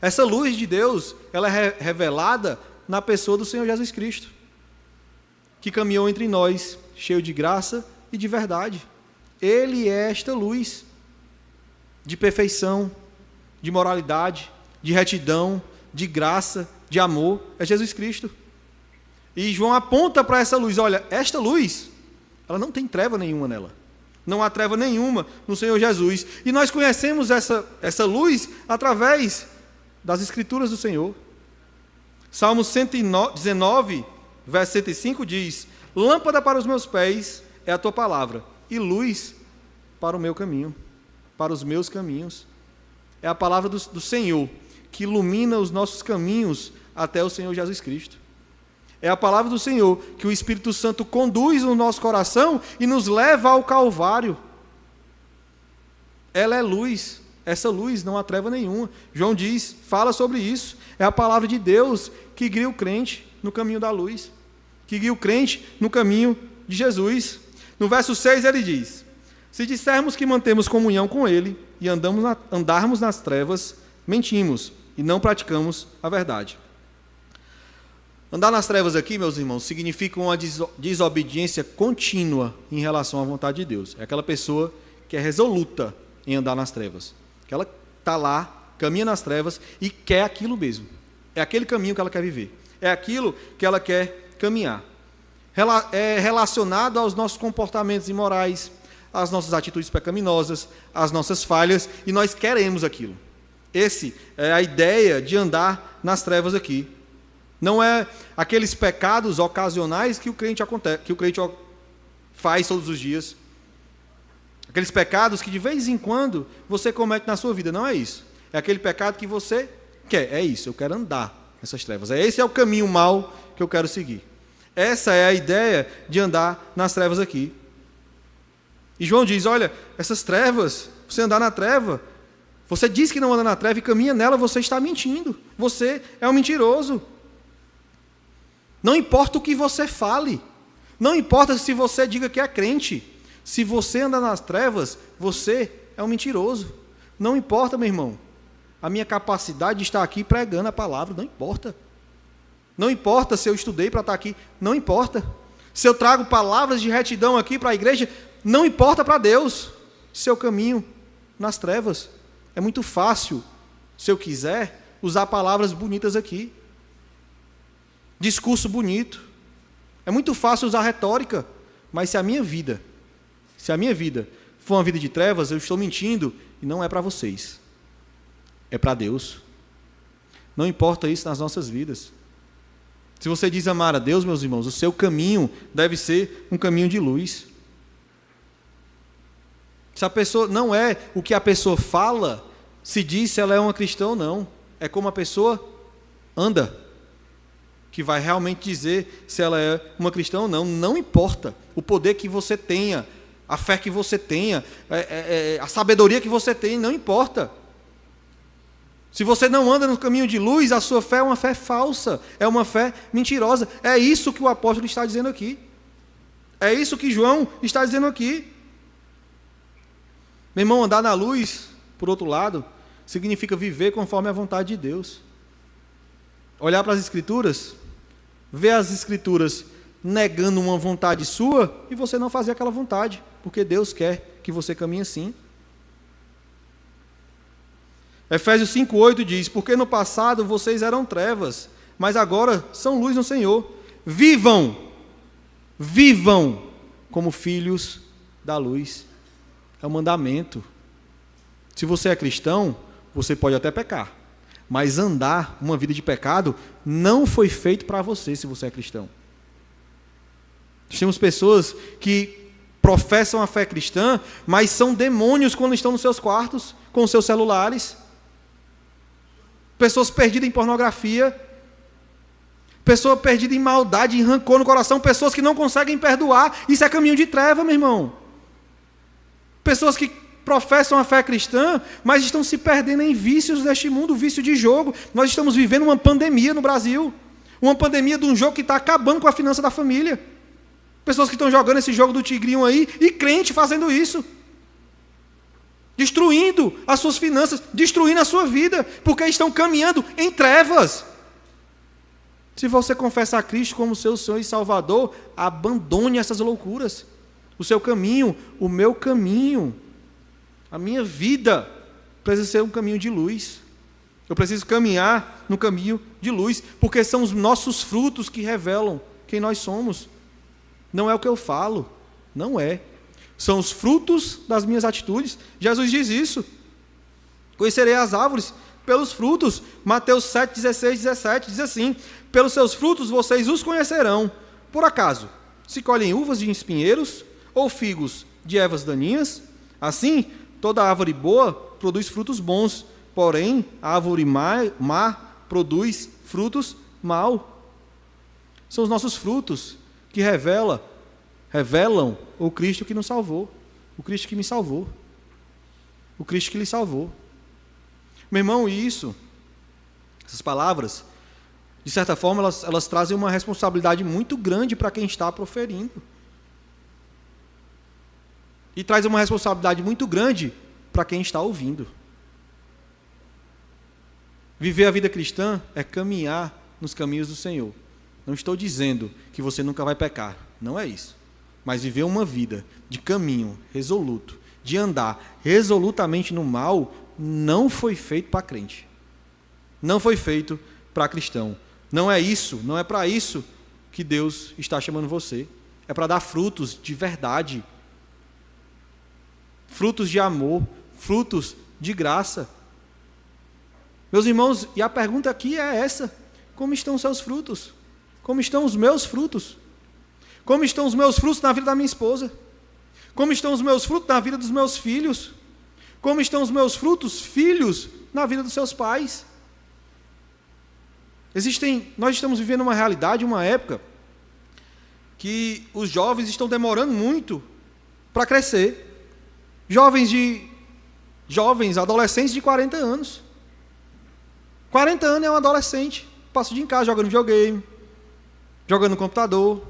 Essa luz de Deus, ela é revelada na pessoa do Senhor Jesus Cristo, que caminhou entre nós, cheio de graça e de verdade. Ele é esta luz de perfeição, de moralidade, de retidão, de graça, de amor. É Jesus Cristo. E João aponta para essa luz. Olha, esta luz, ela não tem treva nenhuma nela. Não há treva nenhuma no Senhor Jesus. E nós conhecemos essa luz através das Escrituras do Senhor. Salmo 119, verso 105 diz: lâmpada para os meus pés é a tua palavra, e luz para o meu caminho, para os meus caminhos. É a palavra do Senhor que ilumina os nossos caminhos até o Senhor Jesus Cristo. É a palavra do Senhor que o Espírito Santo conduz no nosso coração e nos leva ao Calvário. Ela é luz. Essa luz não há treva nenhuma. João diz, fala sobre isso. É a palavra de Deus que guia o crente no caminho da luz, que guia o crente no caminho de Jesus. No verso 6 ele diz: se dissermos que mantemos comunhão com Ele e andarmos nas trevas, mentimos e não praticamos a verdade. Andar nas trevas aqui, meus irmãos, significa uma desobediência contínua em relação à vontade de Deus. É aquela pessoa que é resoluta em andar nas trevas. Que ela está lá, caminha nas trevas e quer aquilo mesmo. É aquele caminho que ela quer viver. É aquilo que ela quer caminhar. É relacionado aos nossos comportamentos imorais, às nossas atitudes pecaminosas, às nossas falhas, e nós queremos aquilo. Essa é a ideia de andar nas trevas aqui. Não é aqueles pecados ocasionais que o crente faz todos os dias. Aqueles pecados que de vez em quando você comete na sua vida. Não é isso. É aquele pecado que você quer. É isso, eu quero andar nessas trevas. Esse é o caminho mau que eu quero seguir. Essa é a ideia de andar nas trevas aqui. E João diz, olha, essas trevas, você andar na treva, você diz que não anda na treva e caminha nela, você está mentindo. Você é um mentiroso. Não importa o que você fale. Não importa se você diga que é crente. Se você anda nas trevas, você é um mentiroso. Não importa, meu irmão, a minha capacidade de estar aqui pregando a palavra, não importa. Não importa se eu estudei para estar aqui, não importa. Se eu trago palavras de retidão aqui para a igreja, não importa para Deus. Seu caminho nas trevas. É muito fácil, se eu quiser, usar palavras bonitas aqui. discurso bonito. É muito fácil usar retórica, mas se a minha vida for uma vida de trevas, eu estou mentindo e não é para vocês. É para Deus. Não importa isso nas nossas vidas. Se você diz amar a Deus, meus irmãos, o seu caminho deve ser um caminho de luz. Se a pessoa não é o que a pessoa fala, se diz se ela é uma cristã ou não. É como a pessoa anda, que vai realmente dizer se ela é uma cristã ou não. Não importa o poder que você tenha, a fé que você tenha, a sabedoria que você tem, não importa. Se você não anda no caminho de luz, a sua fé é uma fé falsa, é uma fé mentirosa. É isso que o apóstolo está dizendo aqui. É isso que João está dizendo aqui. Meu irmão, andar na luz, por outro lado, significa viver conforme a vontade de Deus. Olhar para as Escrituras, ver as Escrituras negando uma vontade sua e você não fazer aquela vontade, porque Deus quer que você caminhe assim. Efésios 5,8 diz: porque no passado vocês eram trevas, mas agora são luz no Senhor. Vivam como filhos da luz. É um mandamento. Se você é cristão, você pode até pecar, mas andar uma vida de pecado não foi feito para você, se você é cristão. Temos pessoas que professam a fé cristã, mas são demônios quando estão nos seus quartos, com os seus celulares. Pessoas perdidas em pornografia, pessoa perdida em maldade, em rancor no coração, pessoas que não conseguem perdoar. Isso é caminho de treva, meu irmão. Pessoas que professam a fé cristã, mas estão se perdendo em vícios deste mundo, vício de jogo. Nós estamos vivendo uma pandemia no Brasil, uma pandemia de um jogo que está acabando com a finança da família. Pessoas que estão jogando esse jogo do tigrinho aí, e crente fazendo isso, destruindo as suas finanças, destruindo a sua vida, porque estão caminhando em trevas. Se você confessa a Cristo como seu Senhor e Salvador, abandone essas loucuras. O seu caminho, o meu caminho, a minha vida precisa ser um caminho de luz. Eu preciso caminhar no caminho de luz, porque são os nossos frutos que revelam quem nós somos. Não é o que eu falo, não é. São os frutos das minhas atitudes. Jesus diz isso. Conhecerei as árvores pelos frutos. Mateus 7, 16, 17 diz assim: pelos seus frutos vocês os conhecerão. Por acaso, se colhem uvas de espinheiros ou figos de ervas daninhas? Assim, toda árvore boa produz frutos bons, porém, a árvore má produz frutos maus. São os nossos frutos que revelam o Cristo que nos salvou, o Cristo que me salvou, o Cristo que lhe salvou. Meu irmão, essas palavras, de certa forma, elas trazem uma responsabilidade muito grande para quem está proferindo. E traz uma responsabilidade muito grande para quem está ouvindo. Viver a vida cristã é caminhar nos caminhos do Senhor. Não estou dizendo que você nunca vai pecar, não é isso. Mas viver uma vida de caminho resoluto, de andar resolutamente no mal, não foi feito para crente. Não foi feito para cristão. Não é isso, não é para isso que Deus está chamando você. É para dar frutos de verdade. Frutos de amor, frutos de graça. Meus irmãos, e a pergunta aqui é essa: como estão os seus frutos? Como estão os meus frutos? Como estão os meus frutos na vida da minha esposa? Como estão os meus frutos na vida dos meus filhos? Como estão os meus frutos, filhos, na vida dos seus pais? Nós estamos vivendo uma realidade, uma época, que os jovens estão demorando muito para crescer. Adolescentes de 40 anos. 40 anos é um adolescente, passa o dia em casa jogando videogame, jogando no computador,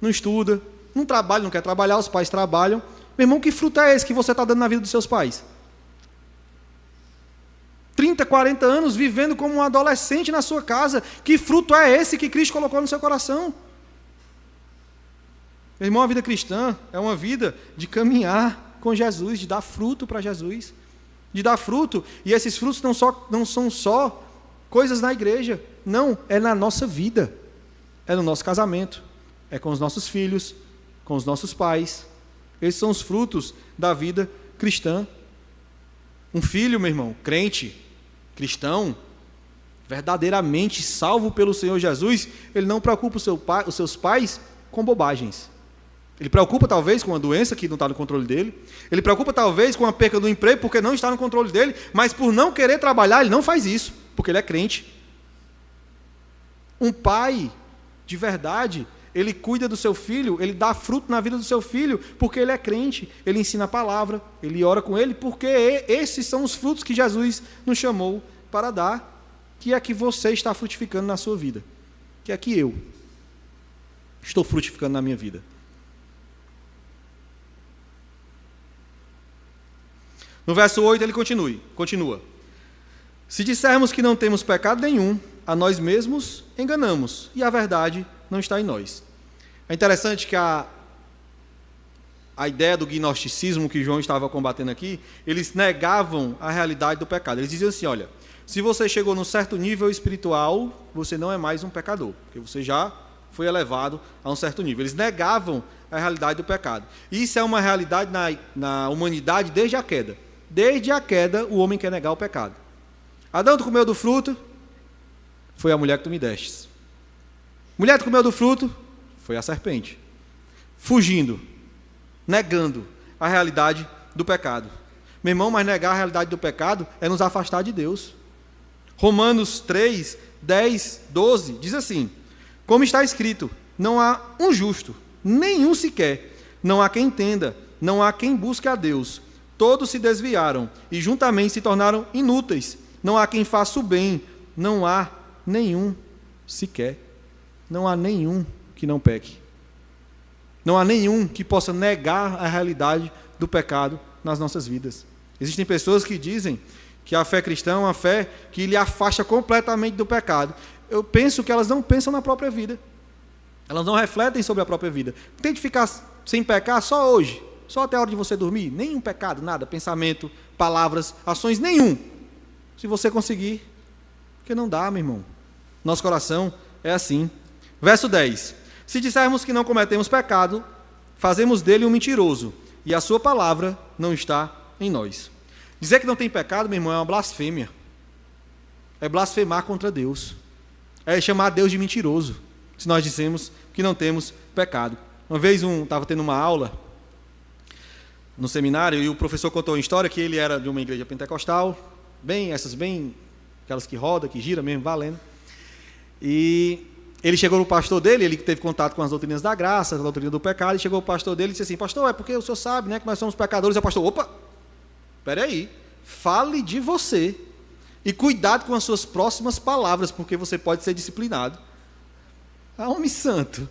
não estuda, não trabalha, não quer trabalhar, os pais trabalham. Meu irmão, que fruto é esse que você está dando na vida dos seus pais? 30, 40 anos vivendo como um adolescente na sua casa. Que fruto é esse que Cristo colocou no seu coração? Meu irmão, a vida cristã é uma vida de caminhar com Jesus, de dar fruto para Jesus, de dar fruto. E esses frutos não são só coisas na igreja, não, é na nossa vida. É no nosso casamento, é com os nossos filhos, com os nossos pais. Esses são os frutos da vida cristã. Um filho, meu irmão, crente, cristão, verdadeiramente salvo pelo Senhor Jesus, ele não preocupa os seus pais com bobagens. Ele preocupa talvez com uma doença que não está no controle dele. Ele preocupa talvez com a perda do emprego porque não está no controle dele. Mas por não querer trabalhar, ele não faz isso, porque ele é crente. Um pai de verdade, ele cuida do seu filho, ele dá fruto na vida do seu filho, porque ele é crente. Ele ensina a palavra, ele ora com ele, porque esses são os frutos que Jesus nos chamou para dar, que é que você está frutificando na sua vida, que é que eu estou frutificando na minha vida. No verso 8 ele continua. Se dissermos que não temos pecado nenhum, a nós mesmos enganamos, e a verdade não está em nós. É interessante que a ideia do gnosticismo que João estava combatendo aqui, eles negavam a realidade do pecado. Eles diziam assim, olha, se você chegou num certo nível espiritual, você não é mais um pecador, porque você já foi elevado a um certo nível. Eles negavam a realidade do pecado. E isso é uma realidade na humanidade desde a queda. Desde a queda, o homem quer negar o pecado. Adão, tu comeu do fruto? Foi a mulher que tu me destes. Mulher, tu comeu do fruto? Foi a serpente. Fugindo, negando a realidade do pecado. Meu irmão, mas negar a realidade do pecado é nos afastar de Deus. Romanos 3, 10, 12, diz assim, como está escrito, não há um justo, nenhum sequer, não há quem entenda, não há quem busque a Deus. Todos se desviaram e juntamente se tornaram inúteis. Não há quem faça o bem, não há nenhum sequer. Não há nenhum que não peque. Não há nenhum que possa negar a realidade do pecado nas nossas vidas. Existem pessoas que dizem que a fé cristã é uma fé que lhe afasta completamente do pecado. Eu penso que elas não pensam na própria vida. Elas não refletem sobre a própria vida. Tente ficar sem pecar só hoje. Só até a hora de você dormir, nenhum pecado, nada, pensamento, palavras, ações, nenhum. Se você conseguir, porque não dá, meu irmão. Nosso coração é assim. Verso 10. Se dissermos que não cometemos pecado, fazemos dele um mentiroso, e a sua palavra não está em nós. Dizer que não tem pecado, meu irmão, é uma blasfêmia. É blasfemar contra Deus. É chamar Deus de mentiroso, se nós dissemos que não temos pecado. Uma vez estava tendo uma aula no seminário, e o professor contou uma história que ele era de uma igreja pentecostal, aquelas que roda, que gira mesmo, valendo. E ele chegou no pastor dele, ele teve contato com as doutrinas da graça, a doutrina do pecado, e chegou o pastor dele e disse assim, pastor, é porque o senhor sabe, né, que nós somos pecadores. E o pastor, opa, peraí, fale de você, e cuidado com as suas próximas palavras, porque você pode ser disciplinado. Ah, homem santo.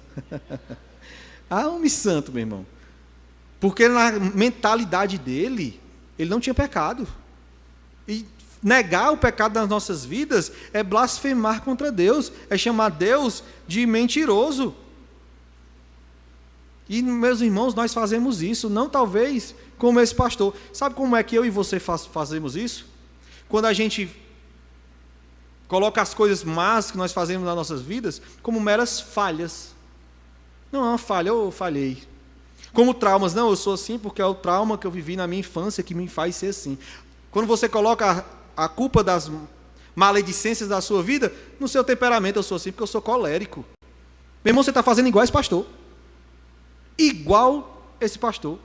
Ah, homem santo, meu irmão. Porque na mentalidade dele, ele não tinha pecado. E negar o pecado das nossas vidas é blasfemar contra Deus, é chamar Deus de mentiroso. E, meus irmãos, nós fazemos isso, não talvez como esse pastor. Sabe como é que eu e você fazemos isso? Quando a gente coloca as coisas más que nós fazemos nas nossas vidas como meras falhas. Não é uma falha, eu falhei. Como traumas, não, eu sou assim porque é o trauma que eu vivi na minha infância que me faz ser assim. Quando você coloca a culpa das maledicências da sua vida no seu temperamento, eu sou assim porque eu sou colérico. Meu irmão, você está fazendo igual esse pastor. Igual esse pastor.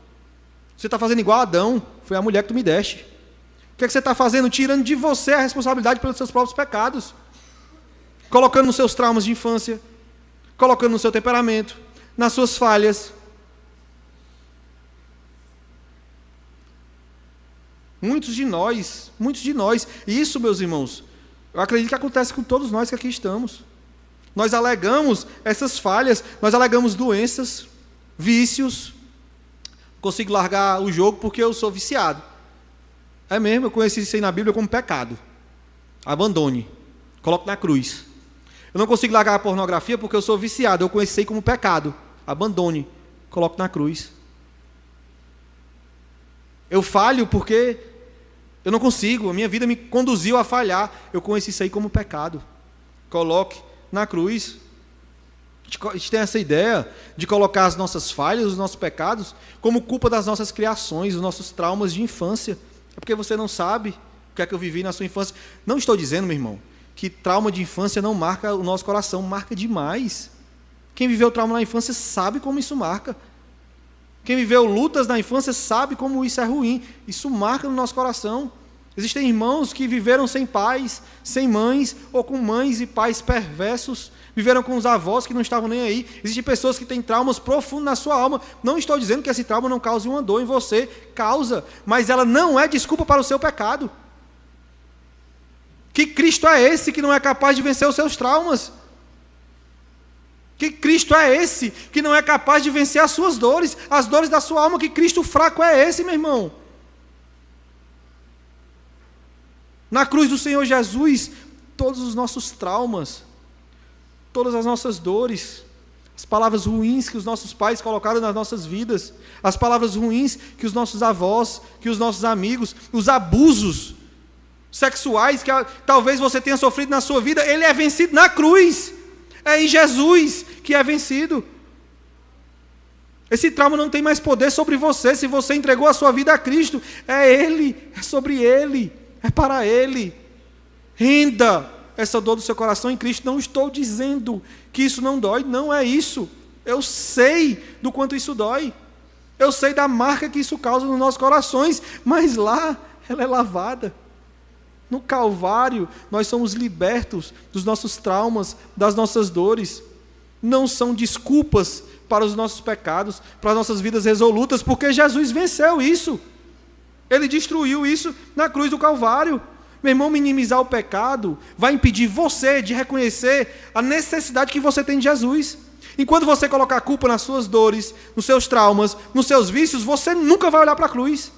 Você está fazendo igual a Adão, foi a mulher que tu me deste. O que é que você está fazendo? Tirando de você a responsabilidade pelos seus próprios pecados. Colocando nos seus traumas de infância, colocando no seu temperamento, nas suas falhas. Muitos de nós, e isso, meus irmãos, eu acredito que acontece com todos nós que aqui estamos. Nós alegamos essas falhas, nós alegamos doenças, vícios. Consigo largar o jogo porque eu sou viciado. É mesmo, eu conheci isso aí na Bíblia como pecado. Abandone, coloque na cruz. Eu não consigo largar a pornografia porque eu sou viciado, eu conheci isso aí como pecado. Abandone, coloque na cruz. Eu falho porque eu não consigo, a minha vida me conduziu a falhar. Eu conheci isso aí como pecado. Coloque na cruz. A gente tem essa ideia de colocar as nossas falhas, os nossos pecados, como culpa das nossas criações, dos nossos traumas de infância. É porque você não sabe o que é que eu vivi na sua infância. Não estou dizendo, meu irmão, que trauma de infância não marca o nosso coração, marca demais. Quem viveu trauma na infância sabe como isso marca. Quem viveu lutas na infância sabe como isso é ruim. Isso marca no nosso coração. Existem irmãos que viveram sem pais, sem mães, ou com mães e pais perversos, viveram com os avós que não estavam nem aí. Existem pessoas que têm traumas profundos na sua alma. Não estou dizendo que esse trauma não cause uma dor em você, causa, mas ela não é desculpa para o seu pecado. Que Cristo é esse que não é capaz de vencer os seus traumas? Que Cristo é esse que não é capaz de vencer as suas dores, as dores da sua alma? Que Cristo fraco é esse, meu irmão? Na cruz do Senhor Jesus, todos os nossos traumas, todas as nossas dores, as palavras ruins que os nossos pais colocaram nas nossas vidas, as palavras ruins que os nossos avós, que os nossos amigos, os abusos sexuais que talvez você tenha sofrido na sua vida, ele é vencido na cruz. É em Jesus que é vencido. Esse trauma não tem mais poder sobre você se você entregou a sua vida a Cristo. É Ele, é sobre Ele, é para Ele. Renda essa dor do seu coração em Cristo. Não estou dizendo que isso não dói, não é isso. Eu sei do quanto isso dói. Eu sei da marca que isso causa nos nossos corações, mas lá ela é lavada. No Calvário, nós somos libertos dos nossos traumas, das nossas dores. Não são desculpas para os nossos pecados, para as nossas vidas resolutas, porque Jesus venceu isso. Ele destruiu isso na cruz do Calvário. Meu irmão, minimizar o pecado vai impedir você de reconhecer a necessidade que você tem de Jesus. Enquanto você colocar a culpa nas suas dores, nos seus traumas, nos seus vícios, você nunca vai olhar para a cruz.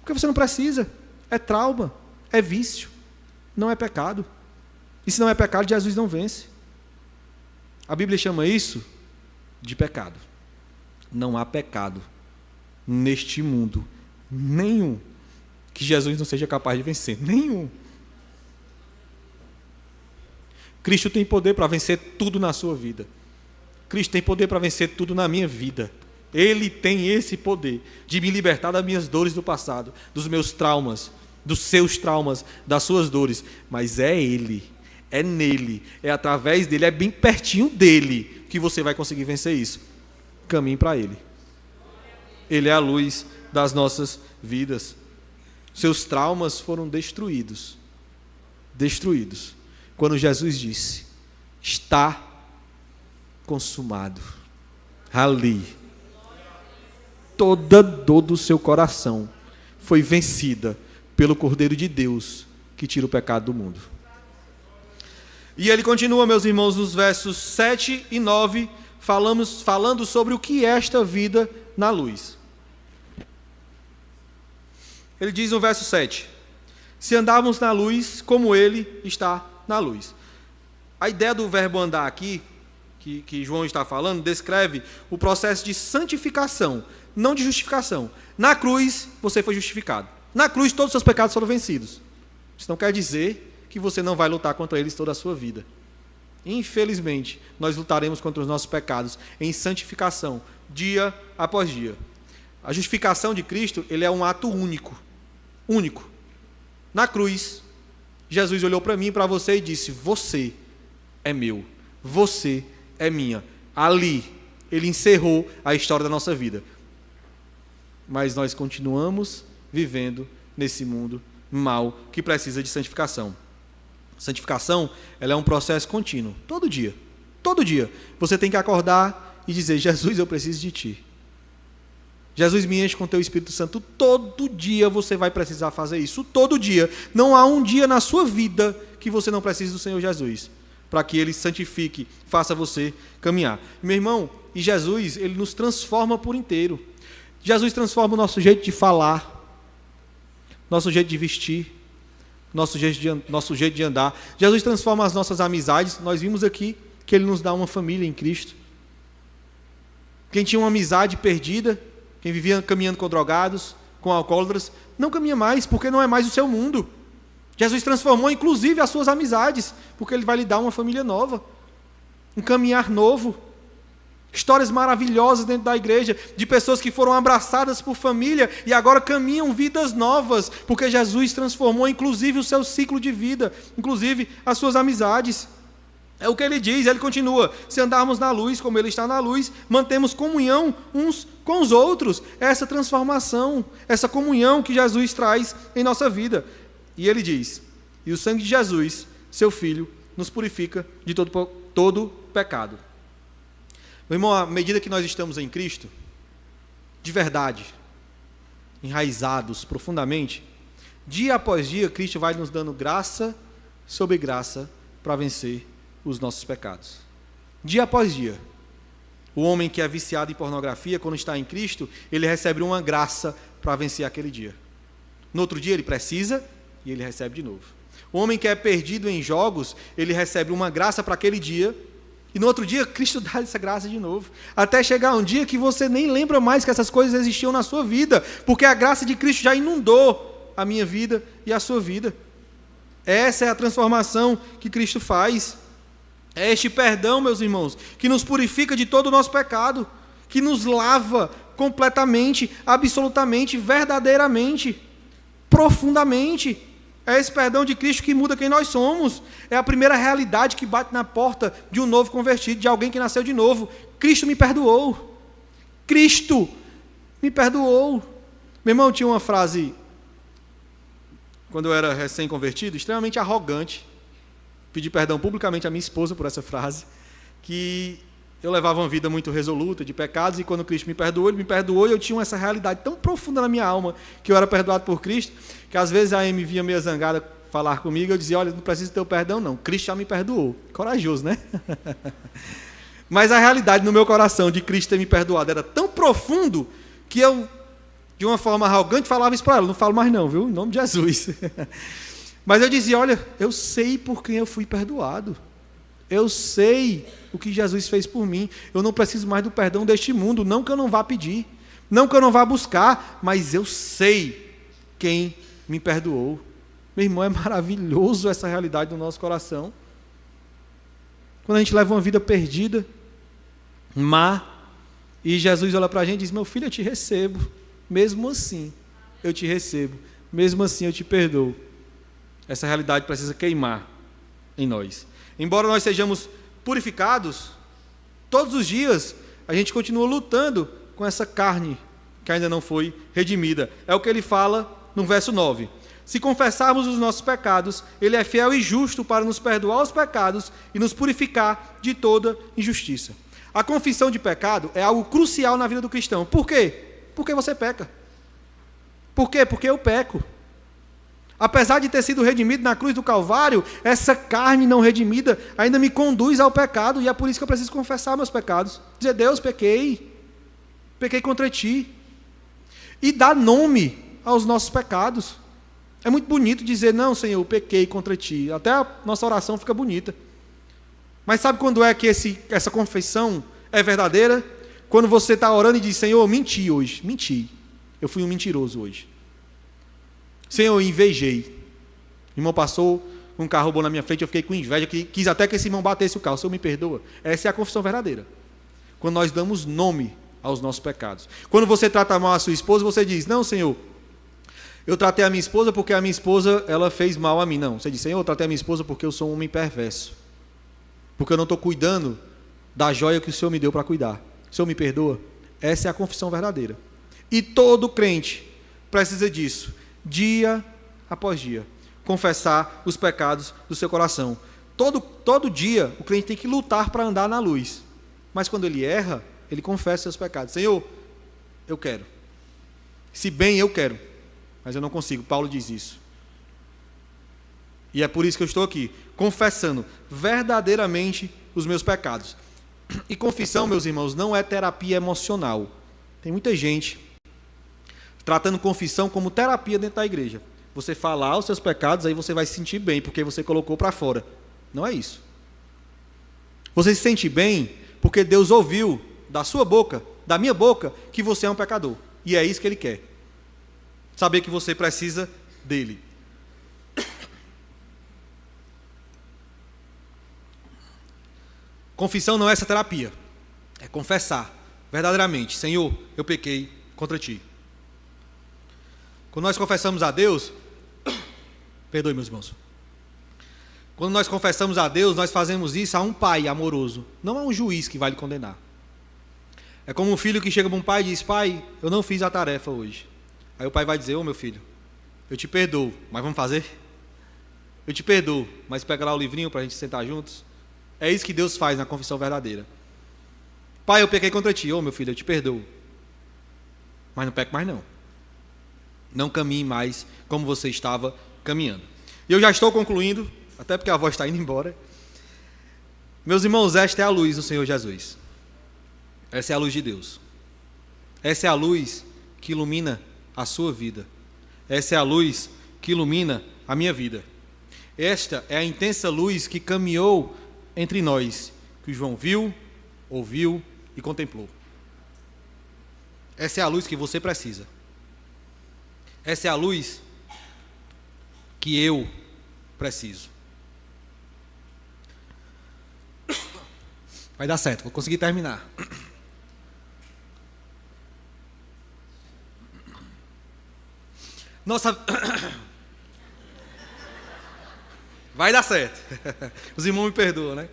Porque você não precisa. É trauma. É vício, não é pecado. E se não é pecado, Jesus não vence. A Bíblia chama isso de pecado. Não há pecado neste mundo nenhum que Jesus não seja capaz de vencer. Nenhum. Cristo tem poder para vencer tudo na sua vida. Cristo tem poder para vencer tudo na minha vida. Ele tem esse poder de me libertar das minhas dores do passado, dos meus traumas, dos seus traumas, das suas dores, mas é Ele, é nele, é através dele, é bem pertinho dele que você vai conseguir vencer isso. Caminhe para Ele. Ele é a luz das nossas vidas. Seus traumas foram destruídos. Destruídos. Quando Jesus disse, está consumado. Ali, toda dor do seu coração foi vencida pelo Cordeiro de Deus, que tira o pecado do mundo. E ele continua, meus irmãos, nos versos 7 e 9, falando sobre o que é esta vida na luz. Ele diz no verso 7, se andarmos na luz, como Ele está na luz. A ideia do verbo andar aqui, que João está falando, descreve o processo de santificação, não de justificação. Na cruz, você foi justificado. Na cruz, todos os seus pecados foram vencidos. Isso não quer dizer que você não vai lutar contra eles toda a sua vida. Infelizmente, nós lutaremos contra os nossos pecados em santificação, dia após dia. A justificação de Cristo, ele é um ato único. Único. Na cruz, Jesus olhou para mim e para você e disse, você é meu, você é minha. Ali, ele encerrou a história da nossa vida. Mas nós continuamos vivendo nesse mundo mau que precisa de santificação. Santificação, ela é um processo contínuo, todo dia. Todo dia. Você tem que acordar e dizer, Jesus, eu preciso de Ti. Jesus, me enche com Teu Espírito Santo. Todo dia você vai precisar fazer isso. Todo dia. Não há um dia na sua vida que você não precise do Senhor Jesus, para que Ele santifique, faça você caminhar. Meu irmão, e Jesus, Ele nos transforma por inteiro. Jesus transforma o nosso jeito de falar, nosso jeito de vestir, nosso jeito de andar. Jesus transforma as nossas amizades. Nós vimos aqui que Ele nos dá uma família em Cristo. Quem tinha uma amizade perdida, quem vivia caminhando com drogados, com alcoólatras, não caminha mais, porque não é mais o seu mundo. Jesus transformou inclusive as suas amizades, porque Ele vai lhe dar uma família nova, um caminhar novo. Histórias maravilhosas dentro da igreja, de pessoas que foram abraçadas por família e agora caminham vidas novas, porque Jesus transformou inclusive o seu ciclo de vida, inclusive as suas amizades. É o que ele diz, ele continua: se andarmos na luz, como ele está na luz, mantemos comunhão uns com os outros. Essa transformação, essa comunhão que Jesus traz em nossa vida. E ele diz: e o sangue de Jesus, seu Filho, nos purifica de todo pecado. Meu irmão, à medida que nós estamos em Cristo, de verdade, enraizados profundamente, dia após dia, Cristo vai nos dando graça sobre graça para vencer os nossos pecados. Dia após dia. O homem que é viciado em pornografia, quando está em Cristo, ele recebe uma graça para vencer aquele dia. No outro dia ele precisa e ele recebe de novo. O homem que é perdido em jogos, ele recebe uma graça para aquele dia, e no outro dia Cristo dá essa graça de novo, até chegar um dia que você nem lembra mais que essas coisas existiam na sua vida, porque a graça de Cristo já inundou a minha vida e a sua vida. Essa é a transformação que Cristo faz. É este perdão, meus irmãos, que nos purifica de todo o nosso pecado, que nos lava completamente, absolutamente, verdadeiramente, profundamente. É esse perdão de Cristo que muda quem nós somos. É a primeira realidade que bate na porta de um novo convertido, de alguém que nasceu de novo. Cristo me perdoou. Cristo me perdoou. Meu irmão, tinha uma frase, quando eu era recém-convertido, extremamente arrogante. Pedi perdão publicamente à minha esposa por essa frase, que eu levava uma vida muito resoluta de pecados, e quando Cristo me perdoou, Ele me perdoou, e eu tinha essa realidade tão profunda na minha alma, que eu era perdoado por Cristo, que às vezes a Amy vinha meio zangada falar comigo, eu dizia: olha, não preciso do teu perdão não, Cristo já me perdoou. Corajoso, né? Mas a realidade no meu coração de Cristo ter me perdoado era tão profundo, que eu, de uma forma arrogante, falava isso para ela: não falo mais não, viu? Em nome de Jesus. Mas eu dizia: olha, eu sei por quem eu fui perdoado. Eu sei o que Jesus fez por mim. Eu não preciso mais do perdão deste mundo. Não que eu não vá pedir, não que eu não vá buscar, mas eu sei quem me perdoou. Meu irmão, é maravilhoso essa realidade do nosso coração. Quando a gente leva uma vida perdida, má, e Jesus olha para a gente e diz: meu filho, eu te recebo. Mesmo assim, eu te recebo. Mesmo assim, eu te perdoo. Essa realidade precisa queimar em nós. Embora nós sejamos purificados, todos os dias a gente continua lutando com essa carne que ainda não foi redimida. É o que ele fala no verso 9. Se confessarmos os nossos pecados, Ele é fiel e justo para nos perdoar os pecados e nos purificar de toda injustiça. A confissão de pecado é algo crucial na vida do cristão. Por quê? Porque você peca. Por quê? Porque eu peco. Apesar de ter sido redimido na cruz do Calvário, essa carne não redimida ainda me conduz ao pecado, e é por isso que eu preciso confessar meus pecados. Dizer: Deus, pequei contra Ti. E dar nome aos nossos pecados. É muito bonito dizer: não, Senhor, eu pequei contra Ti. Até a nossa oração fica bonita. Mas sabe quando é que essa confissão é verdadeira? Quando você está orando e diz: Senhor, eu menti hoje. Menti. Eu fui um mentiroso hoje. Senhor, eu invejei. O irmão passou com um carro bom na minha frente, eu fiquei com inveja, quis até que esse irmão batesse o carro. Senhor, me perdoa. Essa é a confissão verdadeira. Quando nós damos nome aos nossos pecados. Quando você trata mal a sua esposa, você diz: não, Senhor, eu tratei a minha esposa porque a minha esposa, ela fez mal a mim. Não, você diz: Senhor, eu tratei a minha esposa porque eu sou um homem perverso. Porque eu não estou cuidando da joia que o Senhor me deu para cuidar. O Senhor me perdoa? Essa é a confissão verdadeira. E todo crente precisa disso, dia após dia. Confessar os pecados do seu coração. Todo dia o crente tem que lutar para andar na luz. Mas quando ele erra, ele confessa seus pecados. Senhor, eu quero. Se bem eu quero, mas eu não consigo. Paulo diz isso. E é por isso que eu estou aqui, confessando verdadeiramente os meus pecados. E confissão, meus irmãos, não é terapia emocional. Tem muita gente tratando confissão como terapia dentro da igreja. Você falar os seus pecados, aí você vai se sentir bem, porque você colocou para fora. Não é isso. Você se sente bem porque Deus ouviu da sua boca, da minha boca, que você é um pecador. E é isso que Ele quer. Saber que você precisa dEle. Confissão não é essa terapia. É confessar verdadeiramente: Senhor, eu pequei contra ti. Quando nós confessamos a Deus, perdoe, meus irmãos. Quando nós confessamos a Deus, nós fazemos isso a um pai amoroso, não a um juiz que vai lhe condenar. É como um filho que chega para um pai e diz: pai, eu não fiz a tarefa hoje. Aí o pai vai dizer: ô meu filho, eu te perdoo, mas vamos fazer? Eu te perdoo, mas pega lá o livrinho para a gente sentar juntos. É isso que Deus faz na confissão verdadeira. Pai, eu pequei contra ti. Ô meu filho, eu te perdoo, mas não peque mais não. Não caminhe mais como você estava caminhando. E eu já estou concluindo, até porque a voz está indo embora. Meus irmãos, esta é a luz do Senhor Jesus. Essa é a luz de Deus. Essa é a luz que ilumina a sua vida. Essa é a luz que ilumina a minha vida. Esta é a intensa luz que caminhou entre nós, que João viu, ouviu e contemplou. Essa é a luz que você precisa. Essa é a luz que eu preciso. Vai dar certo, vou conseguir terminar. Nossa. Vai dar certo. Os irmãos me perdoam, né?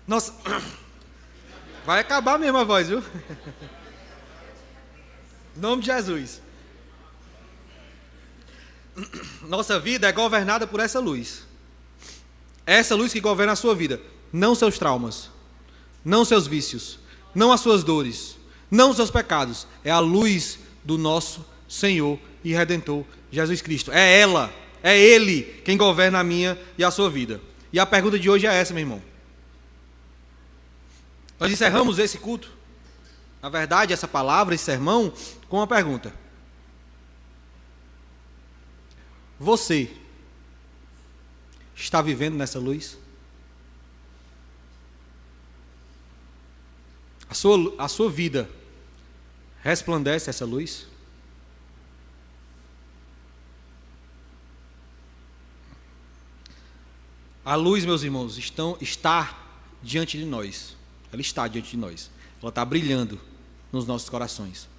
Nossa. Vai acabar mesmo a voz, viu? Em nome de Jesus. Nossa vida é governada por essa luz. Essa luz que governa a sua vida. Não seus traumas. Não seus vícios. Não as suas dores. Não os seus pecados. É a luz do nosso Senhor e Redentor Jesus Cristo. É ela. É Ele quem governa a minha e a sua vida. E a pergunta de hoje é essa, meu irmão. Nós encerramos esse culto, na verdade, essa palavra, esse sermão, com uma pergunta. Você está vivendo nessa luz? A sua vida resplandece essa luz? A luz, meus irmãos, está diante de nós. Ela está diante de nós. Ela está brilhando nos nossos corações.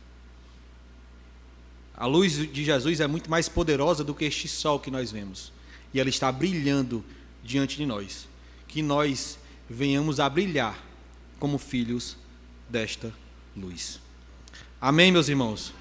A luz de Jesus é muito mais poderosa do que este sol que nós vemos. E ela está brilhando diante de nós. Que nós venhamos a brilhar como filhos desta luz. Amém, meus irmãos?